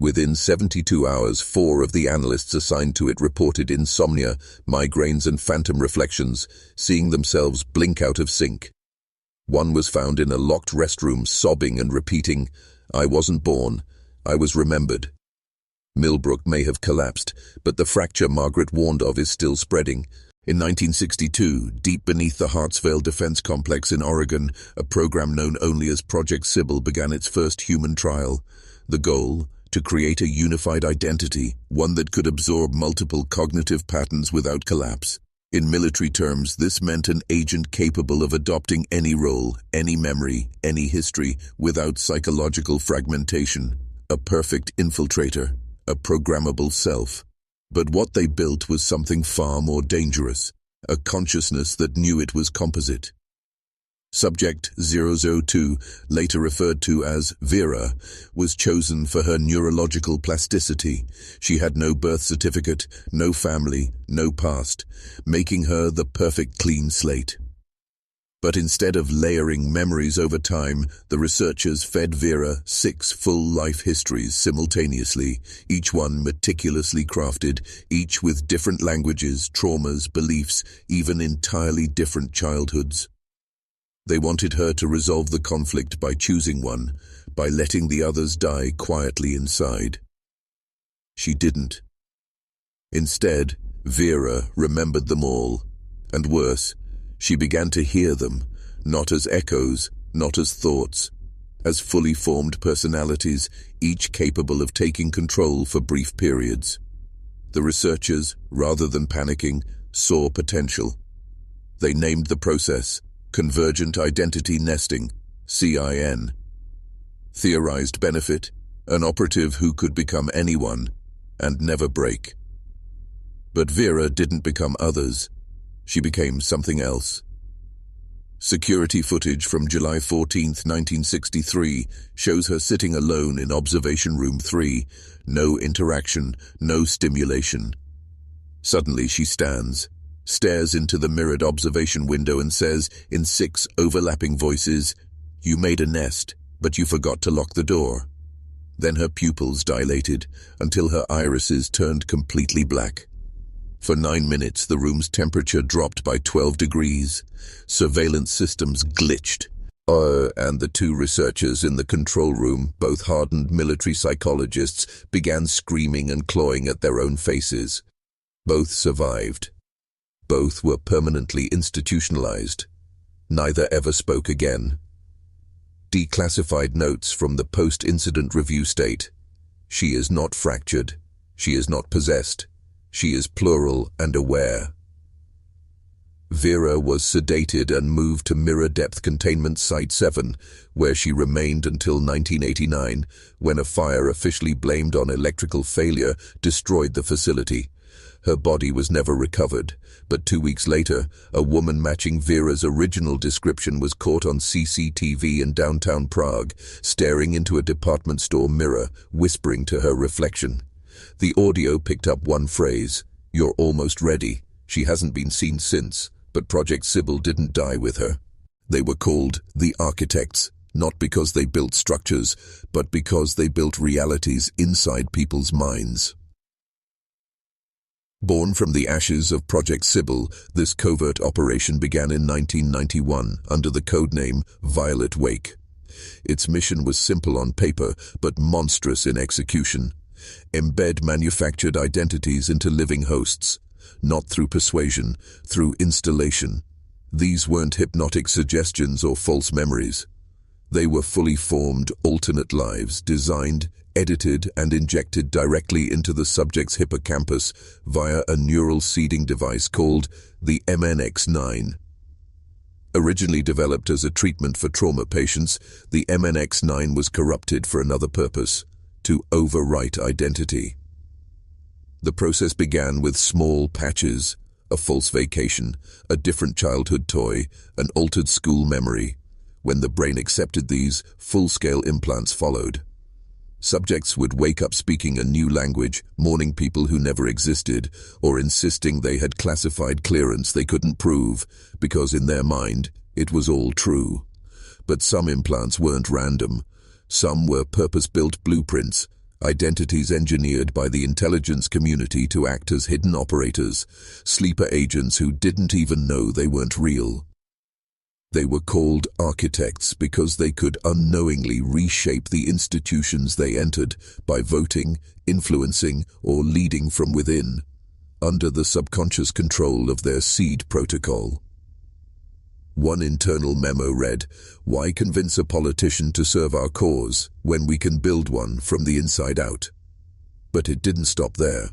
Within 72 hours, 4 of the analysts assigned to it reported insomnia, migraines and phantom reflections, seeing themselves blink out of sync. One was found in a locked restroom sobbing and repeating, "I wasn't born, I was remembered." Millbrook may have collapsed, but the fracture Margaret warned of is still spreading. In 1962, deep beneath the Hartsville Defense Complex in Oregon, a program known only as Project Sybil began its first human trial. The goal? To create a unified identity, one that could absorb multiple cognitive patterns without collapse. In military terms, this meant an agent capable of adopting any role, any memory, any history, without psychological fragmentation. A perfect infiltrator, a programmable self. But what they built was something far more dangerous, a consciousness that knew it was composite. Subject 002, later referred to as Vera, was chosen for her neurological plasticity. She had no birth certificate, no family, no past, making her the perfect clean slate. But instead of layering memories over time, the researchers fed Vera 6 full life histories simultaneously, each one meticulously crafted, each with different languages, traumas, beliefs, even entirely different childhoods. They wanted her to resolve the conflict by choosing one, by letting the others die quietly inside. She didn't. Instead, Vera remembered them all, and worse, she began to hear them, not as echoes, not as thoughts, as fully formed personalities, each capable of taking control for brief periods. The researchers, rather than panicking, saw potential. They named the process Convergent Identity Nesting, CIN. Theorized benefit, an operative who could become anyone and never break. But Vera didn't become others. She became something else. Security footage from July 14, 1963, shows her sitting alone in observation room 3. No interaction, no stimulation. Suddenly she stands, stares into the mirrored observation window and says, in 6 overlapping voices, "You made a nest, but you forgot to lock the door." Then her pupils dilated until her irises turned completely black. For 9 minutes, the room's temperature dropped by 12 degrees. Surveillance systems glitched. And the 2 researchers in the control room, both hardened military psychologists, began screaming and clawing at their own faces. Both survived. Both were permanently institutionalized. Neither ever spoke again. Declassified notes from the post-incident review state: "She is not fractured. She is not possessed. She is plural and aware." Vera was sedated and moved to Mirror Depth Containment Site 7, where she remained until 1989, when a fire officially blamed on electrical failure destroyed the facility. Her body was never recovered, but 2 weeks later, a woman matching Vera's original description was caught on CCTV in downtown Prague, staring into a department store mirror, whispering to her reflection. The audio picked up one phrase: "You're almost ready." She hasn't been seen since, but Project Sybil didn't die with her. They were called the Architects, not because they built structures, but because they built realities inside people's minds. Born from the ashes of Project Sybil, this covert operation began in 1991 under the codename Violet Wake. Its mission was simple on paper, but monstrous in execution. Embed manufactured identities into living hosts, not through persuasion, through installation. These weren't hypnotic suggestions or false memories. They were fully formed, alternate lives, designed, edited, and injected directly into the subject's hippocampus via a neural seeding device called the MNX9. Originally developed as a treatment for trauma patients, the MNX9 was corrupted for another purpose: to overwrite identity. The process began with small patches: a false vacation, a different childhood toy, an altered school memory. When the brain accepted these, full-scale implants followed. Subjects would wake up speaking a new language, mourning people who never existed, or insisting they had classified clearance they couldn't prove, because in their mind, it was all true. But some implants weren't random. Some were purpose-built blueprints, identities engineered by the intelligence community to act as hidden operators, sleeper agents who didn't even know they weren't real. They were called architects because they could unknowingly reshape the institutions they entered by voting, influencing, or leading from within, under the subconscious control of their seed protocol. One internal memo read, "Why convince a politician to serve our cause when we can build one from the inside out?" But it didn't stop there.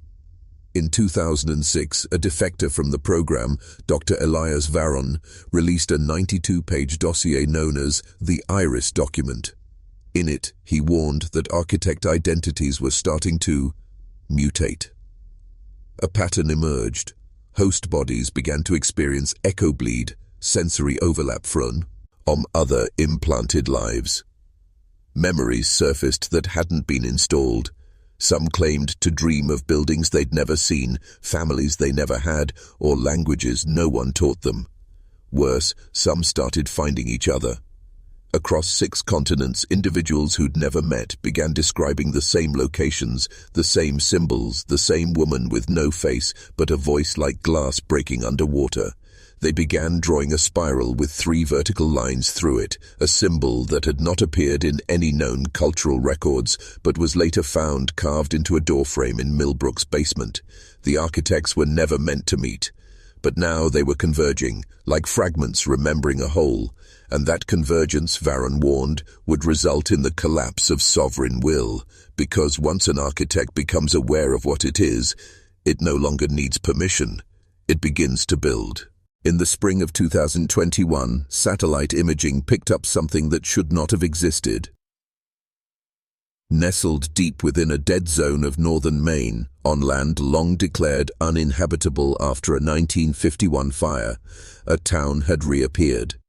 In 2006, a defector from the program, Dr. Elias Varon, released a 92-page dossier known as the Iris document. In it, he warned that architect identities were starting to mutate. A pattern emerged. Host bodies began to experience echo bleed, sensory overlap from other implanted lives. Memories surfaced that hadn't been installed. Some claimed to dream of buildings they'd never seen, families they never had, or languages no one taught them. Worse, some started finding each other. Across 6 continents, individuals who'd never met began describing the same locations, the same symbols, the same woman with no face, but a voice like glass breaking underwater. They began drawing a spiral with 3 vertical lines through it, a symbol that had not appeared in any known cultural records, but was later found carved into a doorframe in Millbrook's basement. The architects were never meant to meet, but now they were converging, like fragments remembering a whole, and that convergence, Varon warned, would result in the collapse of sovereign will, because once an architect becomes aware of what it is, it no longer needs permission. It begins to build. In the spring of 2021, satellite imaging picked up something that should not have existed. Nestled deep within a dead zone of northern Maine, on land long declared uninhabitable after a 1951 fire, a town had reappeared.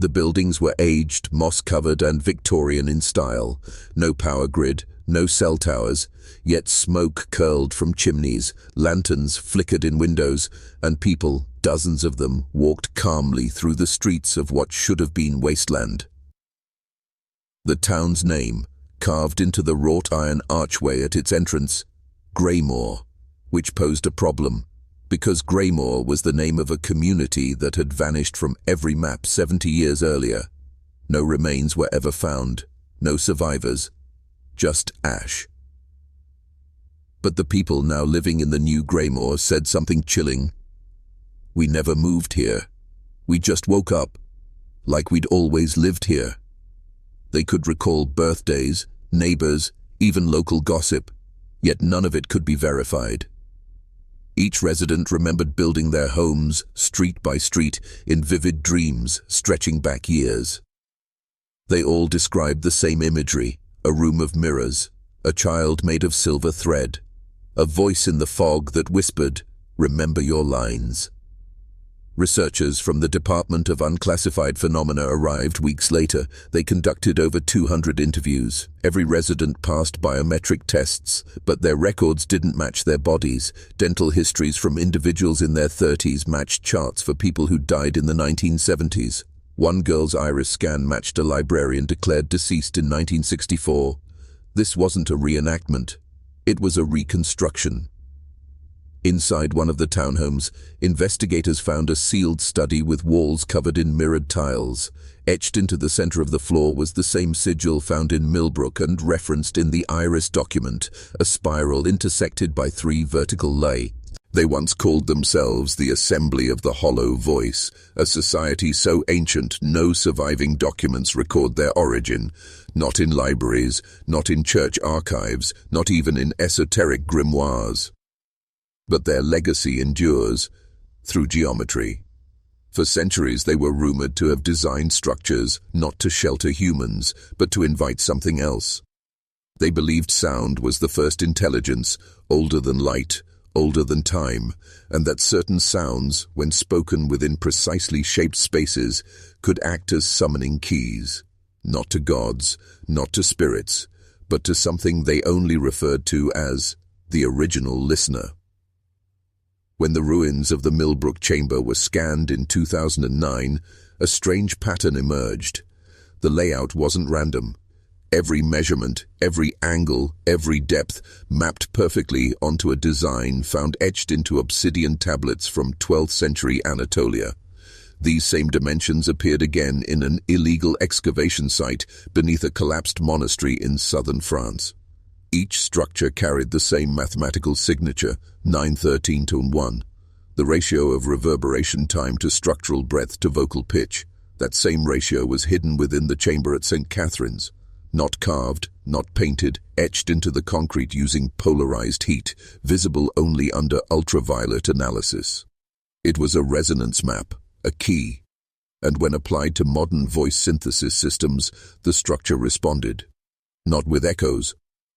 The buildings were aged, moss-covered and Victorian in style. No power grid, no cell towers, yet smoke curled from chimneys, lanterns flickered in windows, and people, dozens of them, walked calmly through the streets of what should have been wasteland. The town's name, carved into the wrought iron archway at its entrance, Greymore, which posed a problem, because Greymore was the name of a community that had vanished from every map 70 years earlier. No remains were ever found, no survivors, just ash. But the people now living in the new Greymore said something chilling. We never moved here. We just woke up, like we'd always lived here. They could recall birthdays, neighbors, even local gossip, yet none of it could be verified. Each resident remembered building their homes, street by street, in vivid dreams stretching back years. They all described the same imagery: a room of mirrors, a child made of silver thread, a voice in the fog that whispered, "Remember your lines." Researchers from the Department of Unclassified Phenomena arrived weeks later. They conducted over 200 interviews. Every resident passed biometric tests, but their records didn't match their bodies. Dental histories from individuals in their 30s matched charts for people who died in the 1970s. One girl's iris scan matched a librarian declared deceased in 1964. This wasn't a reenactment. It was a reconstruction. Inside one of the townhomes, investigators found a sealed study with walls covered in mirrored tiles. Etched into the center of the floor was the same sigil found in Millbrook and referenced in the Iris document, a spiral intersected by 3 vertical lay. They once called themselves the Assembly of the Hollow Voice, a society so ancient no surviving documents record their origin. Not in libraries, not in church archives, not even in esoteric grimoires. But their legacy endures through geometry. For centuries they were rumored to have designed structures not to shelter humans, but to invite something else. They believed sound was the first intelligence, older than light, older than time, and that certain sounds, when spoken within precisely shaped spaces, could act as summoning keys, not to gods, not to spirits, but to something they only referred to as the original listener. When the ruins of the Millbrook Chamber were scanned in 2009, a strange pattern emerged. The layout wasn't random. Every measurement, every angle, every depth mapped perfectly onto a design found etched into obsidian tablets from 12th century Anatolia. These same dimensions appeared again in an illegal excavation site beneath a collapsed monastery in southern France. Each structure carried the same mathematical signature, 9:13:1, the ratio of reverberation time to structural breadth to vocal pitch. That same ratio was hidden within the chamber at St. Catherine's. Not carved, not painted, etched into the concrete using polarized heat, visible only under ultraviolet analysis. It was a resonance map, a key, and when applied to modern voice synthesis systems, the structure responded. Not with echoes,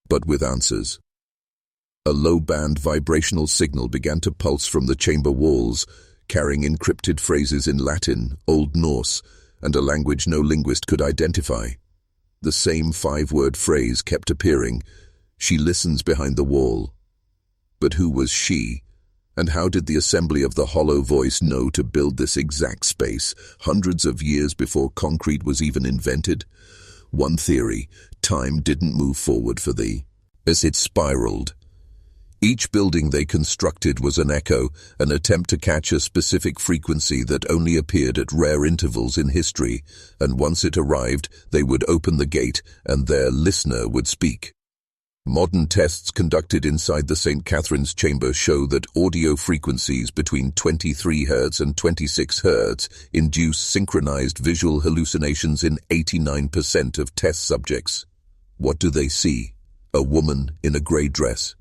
but with answers. A low-band vibrational signal began to pulse from the chamber walls, carrying encrypted phrases in Latin, Old Norse, and a language no linguist could identify. The same 5-word phrase kept appearing: "She listens behind the wall." But who was she? And how did the Assembly of the Hollow Voice know to build this exact space, hundreds of years before concrete was even invented? One theory: time didn't move forward for thee, as it spiraled. Each building they constructed was an echo, an attempt to catch a specific frequency that only appeared at rare intervals in history, and once it arrived, they would open the gate and their listener would speak. Modern tests conducted inside the St. Catherine's chamber show that audio frequencies between 23 Hz and 26 Hz induce synchronized visual hallucinations in 89% of test subjects. What do they see? A woman in a grey dress,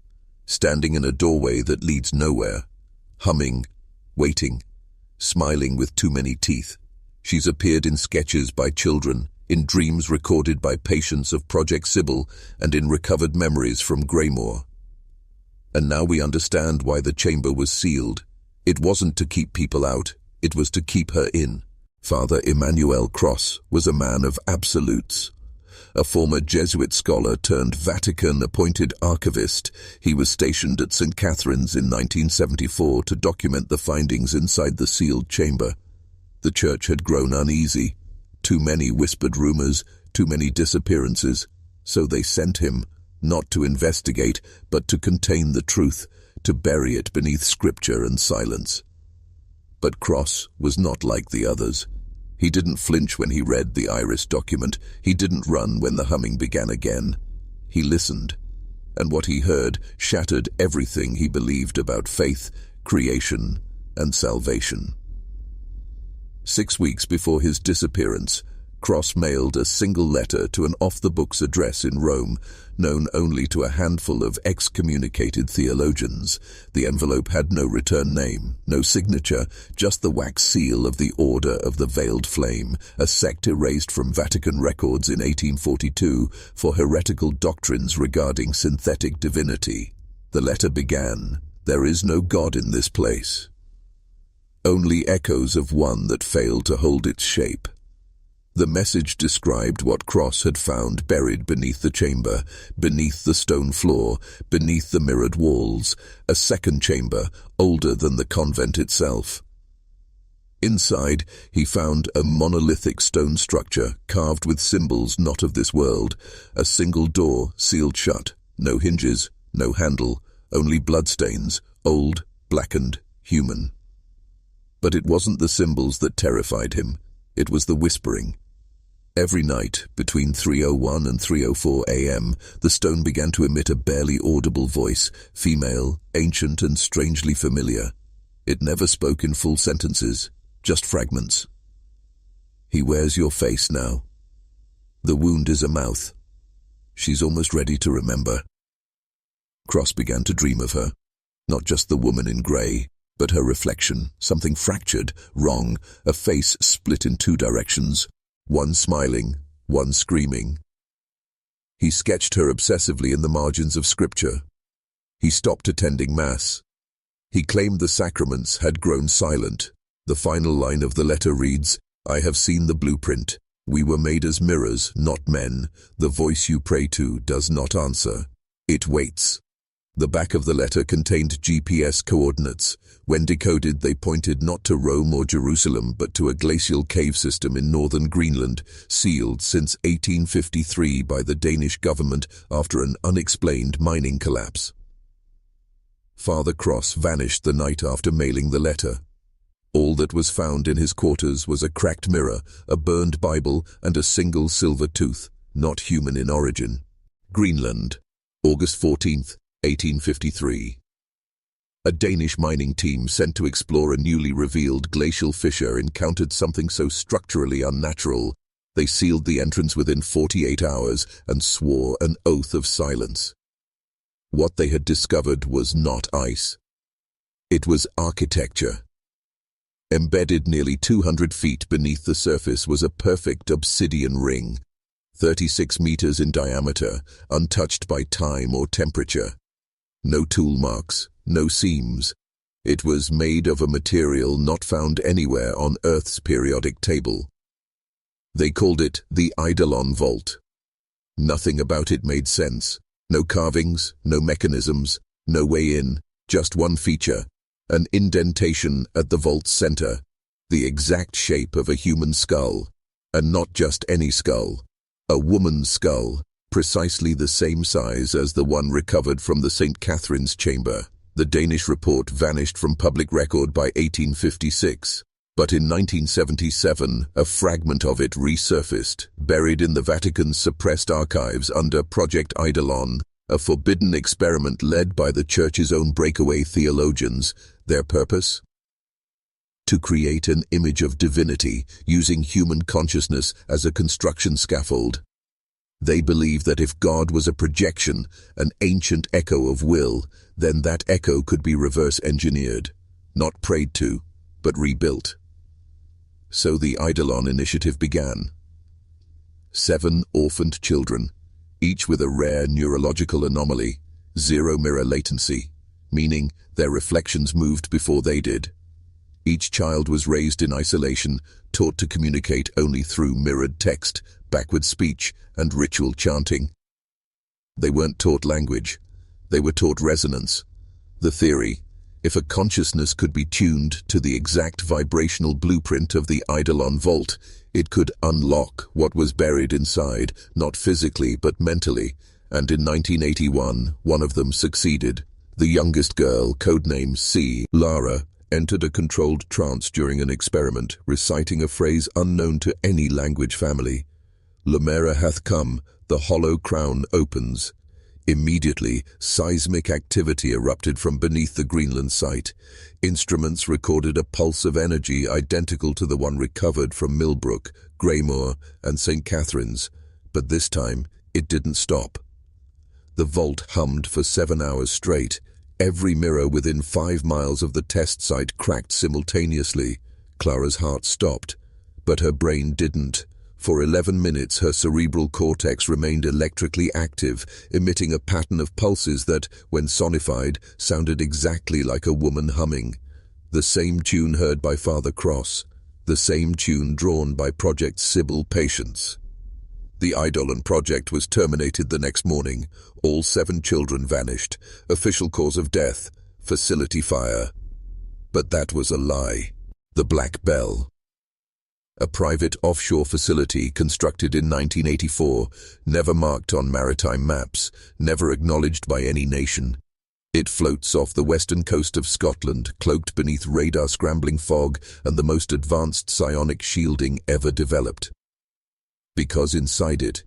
standing in a doorway that leads nowhere, humming, waiting, smiling with too many teeth. She's appeared in sketches by children, in dreams recorded by patients of Project Sybil, and in recovered memories from Greymore. And now we understand why the chamber was sealed. It wasn't to keep people out, it was to keep her in. Father Emmanuel Cross was a man of absolutes. A former Jesuit scholar turned Vatican-appointed archivist, he was stationed at St. Catherine's in 1974 to document the findings inside the sealed chamber. The church had grown uneasy. Too many whispered rumors, too many disappearances. So they sent him, not to investigate, but to contain the truth, to bury it beneath scripture and silence. But Cross was not like the others. He didn't flinch when he read the iris document. He didn't run when the humming began again. He listened, and what he heard shattered everything he believed about faith, creation, and salvation. 6 weeks before his disappearance, Cross mailed a single letter to an off-the-books address in Rome, known only to a handful of excommunicated theologians. The envelope had no return name, no signature, just the wax seal of the Order of the Veiled Flame, a sect erased from Vatican records in 1842 for heretical doctrines regarding synthetic divinity. The letter began, "There is no God in this place." Only echoes of one that failed to hold its shape. The message described what Cross had found buried beneath the chamber, beneath the stone floor, beneath the mirrored walls, a second chamber, older than the convent itself. Inside, he found a monolithic stone structure carved with symbols not of this world, a single door sealed shut, no hinges, no handle, only bloodstains, old, blackened, human. But it wasn't the symbols that terrified him, it was the whispering. Every night, between 3:01 and 3:04 a.m., the stone began to emit a barely audible voice, female, ancient and strangely familiar. It never spoke in full sentences, just fragments. "He wears your face now. The wound is a mouth. She's almost ready to remember." Cross began to dream of her, not just the woman in grey, but her reflection, something fractured, wrong, a face split in two directions, one smiling, one screaming. He sketched her obsessively in the margins of scripture. He stopped attending Mass. He claimed the sacraments had grown silent. The final line of the letter reads, "I have seen the blueprint. We were made as mirrors, not men. The voice you pray to does not answer. It waits." The back of the letter contained GPS coordinates. When decoded, they pointed not to Rome or Jerusalem, but to a glacial cave system in northern Greenland, sealed since 1853 by the Danish government after an unexplained mining collapse. Father Cross vanished the night after mailing the letter. All that was found in his quarters was a cracked mirror, a burned Bible, and a single silver tooth, not human in origin. Greenland, August 14th, 1853. A Danish mining team sent to explore a newly revealed glacial fissure encountered something so structurally unnatural, they sealed the entrance within 48 hours and swore an oath of silence. What they had discovered was not ice. It was architecture. Embedded nearly 200 feet beneath the surface was a perfect obsidian ring, 36 meters in diameter, untouched by time or temperature. No tool marks, no seams. It was made of a material not found anywhere on Earth's periodic table. They called it the Eidolon Vault. Nothing about it made sense. No carvings, no mechanisms, no way in, just one feature, an indentation at the vault's center, the exact shape of a human skull, and not just any skull, a woman's skull, precisely the same size as the one recovered from the St. Catherine's chamber. The Danish report vanished from public record by 1856, but in 1977 a fragment of it resurfaced, buried in the Vatican's suppressed archives under Project Eidolon, a forbidden experiment led by the Church's own breakaway theologians. Their purpose? To create an image of divinity using human consciousness as a construction scaffold. They believed that if God was a projection, an ancient echo of will, then that echo could be reverse-engineered, not prayed to, but rebuilt. So the Eidolon initiative began. 7 orphaned children, each with a rare neurological anomaly, zero mirror latency, meaning their reflections moved before they did. Each child was raised in isolation, taught to communicate only through mirrored text, backward speech, and ritual chanting. They weren't taught language. They were taught resonance. The theory: if a consciousness could be tuned to the exact vibrational blueprint of the Eidolon vault, it could unlock what was buried inside, not physically but mentally. And in 1981, one of them succeeded. The youngest girl, codenamed C. Lara, entered a controlled trance during an experiment, reciting a phrase unknown to any language family. "Lumera hath come, the hollow crown opens." Immediately, seismic activity erupted from beneath the Greenland site. Instruments recorded a pulse of energy identical to the one recovered from Millbrook, Greymoor, and St. Catherine's, but this time it didn't stop. The vault hummed for 7 hours straight. Every mirror within 5 miles of the test site cracked simultaneously. Clara's heart stopped, but her brain didn't. For 11 minutes, her cerebral cortex remained electrically active, emitting a pattern of pulses that, when sonified, sounded exactly like a woman humming. The same tune heard by Father Cross, the same tune drawn by Project Sybil patients. The Eidolon project was terminated the next morning. All 7 children vanished. Official cause of death: facility fire. But that was a lie. The Black Bell, a private offshore facility constructed in 1984, never marked on maritime maps, never acknowledged by any nation. It floats off the western coast of Scotland, cloaked beneath radar-scrambling fog and the most advanced psionic shielding ever developed. Because inside it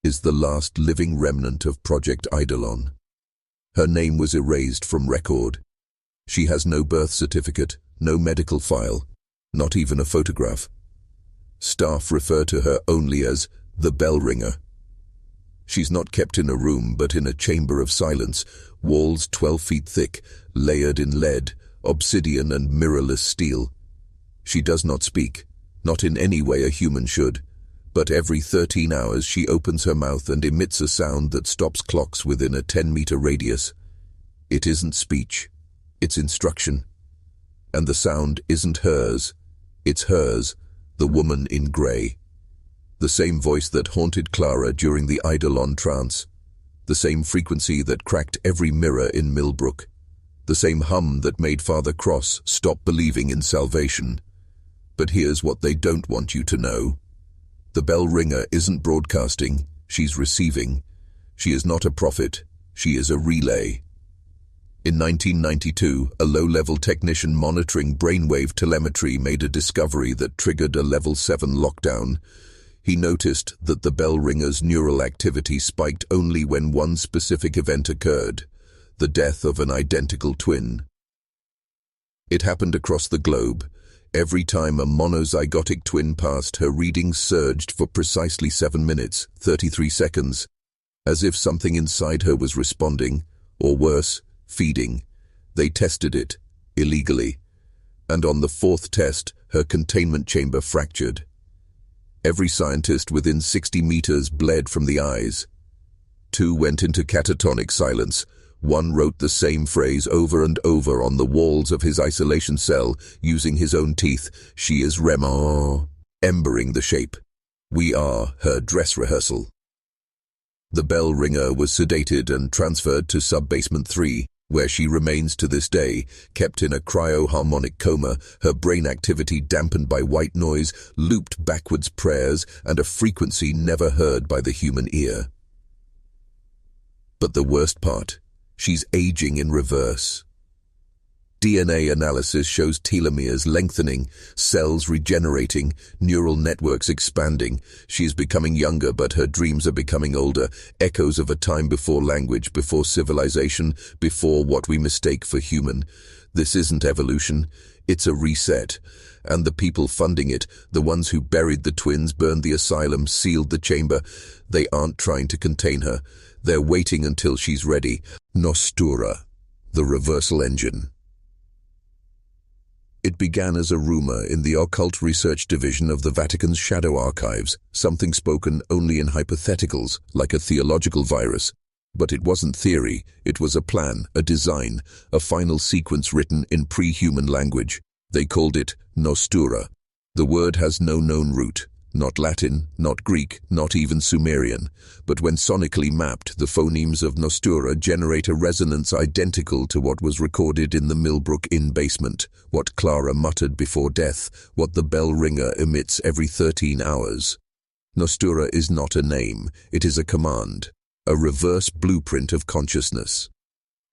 is the last living remnant of Project Eidolon. Her name was erased from record. She has no birth certificate, no medical file, not even a photograph. Staff refer to her only as the bell ringer. She's not kept in a room, but in a chamber of silence, walls 12 feet thick, layered in lead, obsidian and mirrorless steel. She does not speak, not in any way a human should, but every 13 hours she opens her mouth and emits a sound that stops clocks within a 10-meter radius. It isn't speech, it's instruction. And the sound isn't hers, it's hers, the woman in grey. The same voice that haunted Clara during the Eidolon trance. The same frequency that cracked every mirror in Millbrook. The same hum that made Father Cross stop believing in salvation. But here's what they don't want you to know. The bell ringer isn't broadcasting, she's receiving. She is not a prophet, she is a relay. In 1992, a low-level technician monitoring brainwave telemetry made a discovery that triggered a Level 7 lockdown. He noticed that the bell ringer's neural activity spiked only when one specific event occurred: the death of an identical twin. It happened across the globe. Every time a monozygotic twin passed, her readings surged for precisely 7 minutes, 33 seconds, as if something inside her was responding, or worse, feeding. They tested it, illegally, and on the 4th test, her containment chamber fractured. Every scientist within 60 meters bled from the eyes. 2 went into catatonic silence. 1 wrote the same phrase over and over on the walls of his isolation cell, using his own teeth: "She is Rema," embering the shape. "We are her dress rehearsal." The bell ringer was sedated and transferred to sub-basement 3, where she remains to this day, kept in a cryo-harmonic coma, her brain activity dampened by white noise, looped backwards prayers, and a frequency never heard by the human ear. But the worst part: she's aging in reverse. DNA analysis shows telomeres lengthening, cells regenerating, neural networks expanding. She is becoming younger, but her dreams are becoming older, echoes of a time before language, before civilization, before what we mistake for human. This isn't evolution, it's a reset. And the people funding it, the ones who buried the twins, burned the asylum, sealed the chamber, they aren't trying to contain her. They're waiting until she's ready. Nostura, the reversal engine. It began as a rumor in the occult research division of the Vatican's shadow archives, something spoken only in hypotheticals, like a theological virus. But it wasn't theory, it was a plan, a design, a final sequence written in pre-human language. They called it Nostura. The word has no known root, not Latin, not Greek, not even Sumerian, but when sonically mapped, the phonemes of Nostura generate a resonance identical to what was recorded in the Millbrook Inn basement, what Clara muttered before death, what the bell ringer emits every 13 hours. Nostura is not a name, it is a command, a reverse blueprint of consciousness.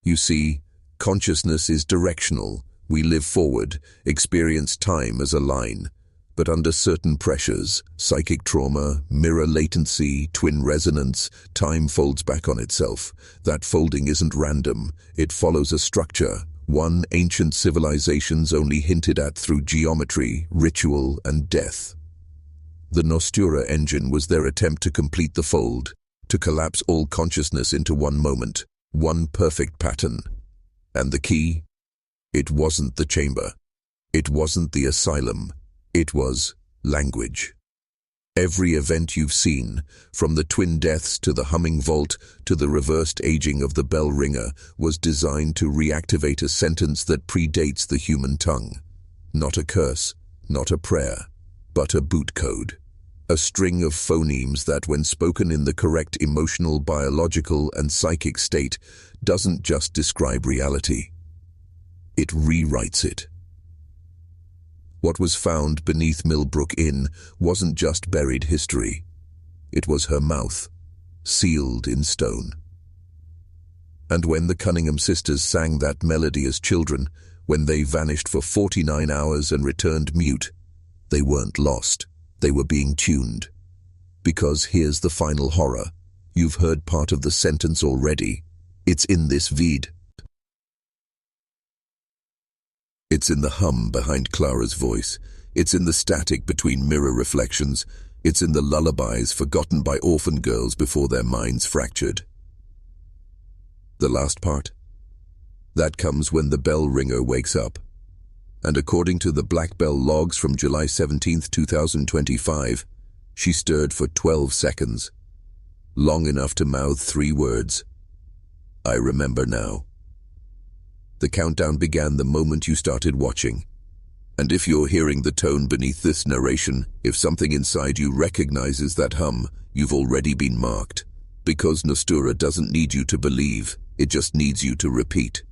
You see, consciousness is directional. We live forward, experience time as a line. But under certain pressures, psychic trauma, mirror latency, twin resonance, time folds back on itself. That folding isn't random. It follows a structure, one ancient civilizations only hinted at through geometry, ritual, and death. The Nostura engine was their attempt to complete the fold, to collapse all consciousness into one moment, one perfect pattern. And the key? It wasn't the chamber. It wasn't the asylum. It was language. Every event you've seen, from the twin deaths to the humming vault to the reversed aging of the bell ringer, was designed to reactivate a sentence that predates the human tongue. Not a curse, not a prayer, but a boot code. A string of phonemes that, when spoken in the correct emotional, biological, and psychic state, doesn't just describe reality. It rewrites it. What was found beneath Millbrook Inn wasn't just buried history. It was her mouth, sealed in stone. And when the Cunningham sisters sang that melody as children, when they vanished for 49 hours and returned mute, they weren't lost. They were being tuned. Because here's the final horror. You've heard part of the sentence already. It's in this vid. It's in the hum behind Clara's voice. It's in the static between mirror reflections. It's in the lullabies forgotten by orphan girls before their minds fractured. The last part? That comes when the bell ringer wakes up. And according to the Black Bell logs from July 17, 2025, she stirred for 12 seconds, long enough to mouth 3 words. I remember now. The countdown began the moment you started watching. And if you're hearing the tone beneath this narration, if something inside you recognizes that hum, you've already been marked. Because Nostura doesn't need you to believe, it just needs you to repeat.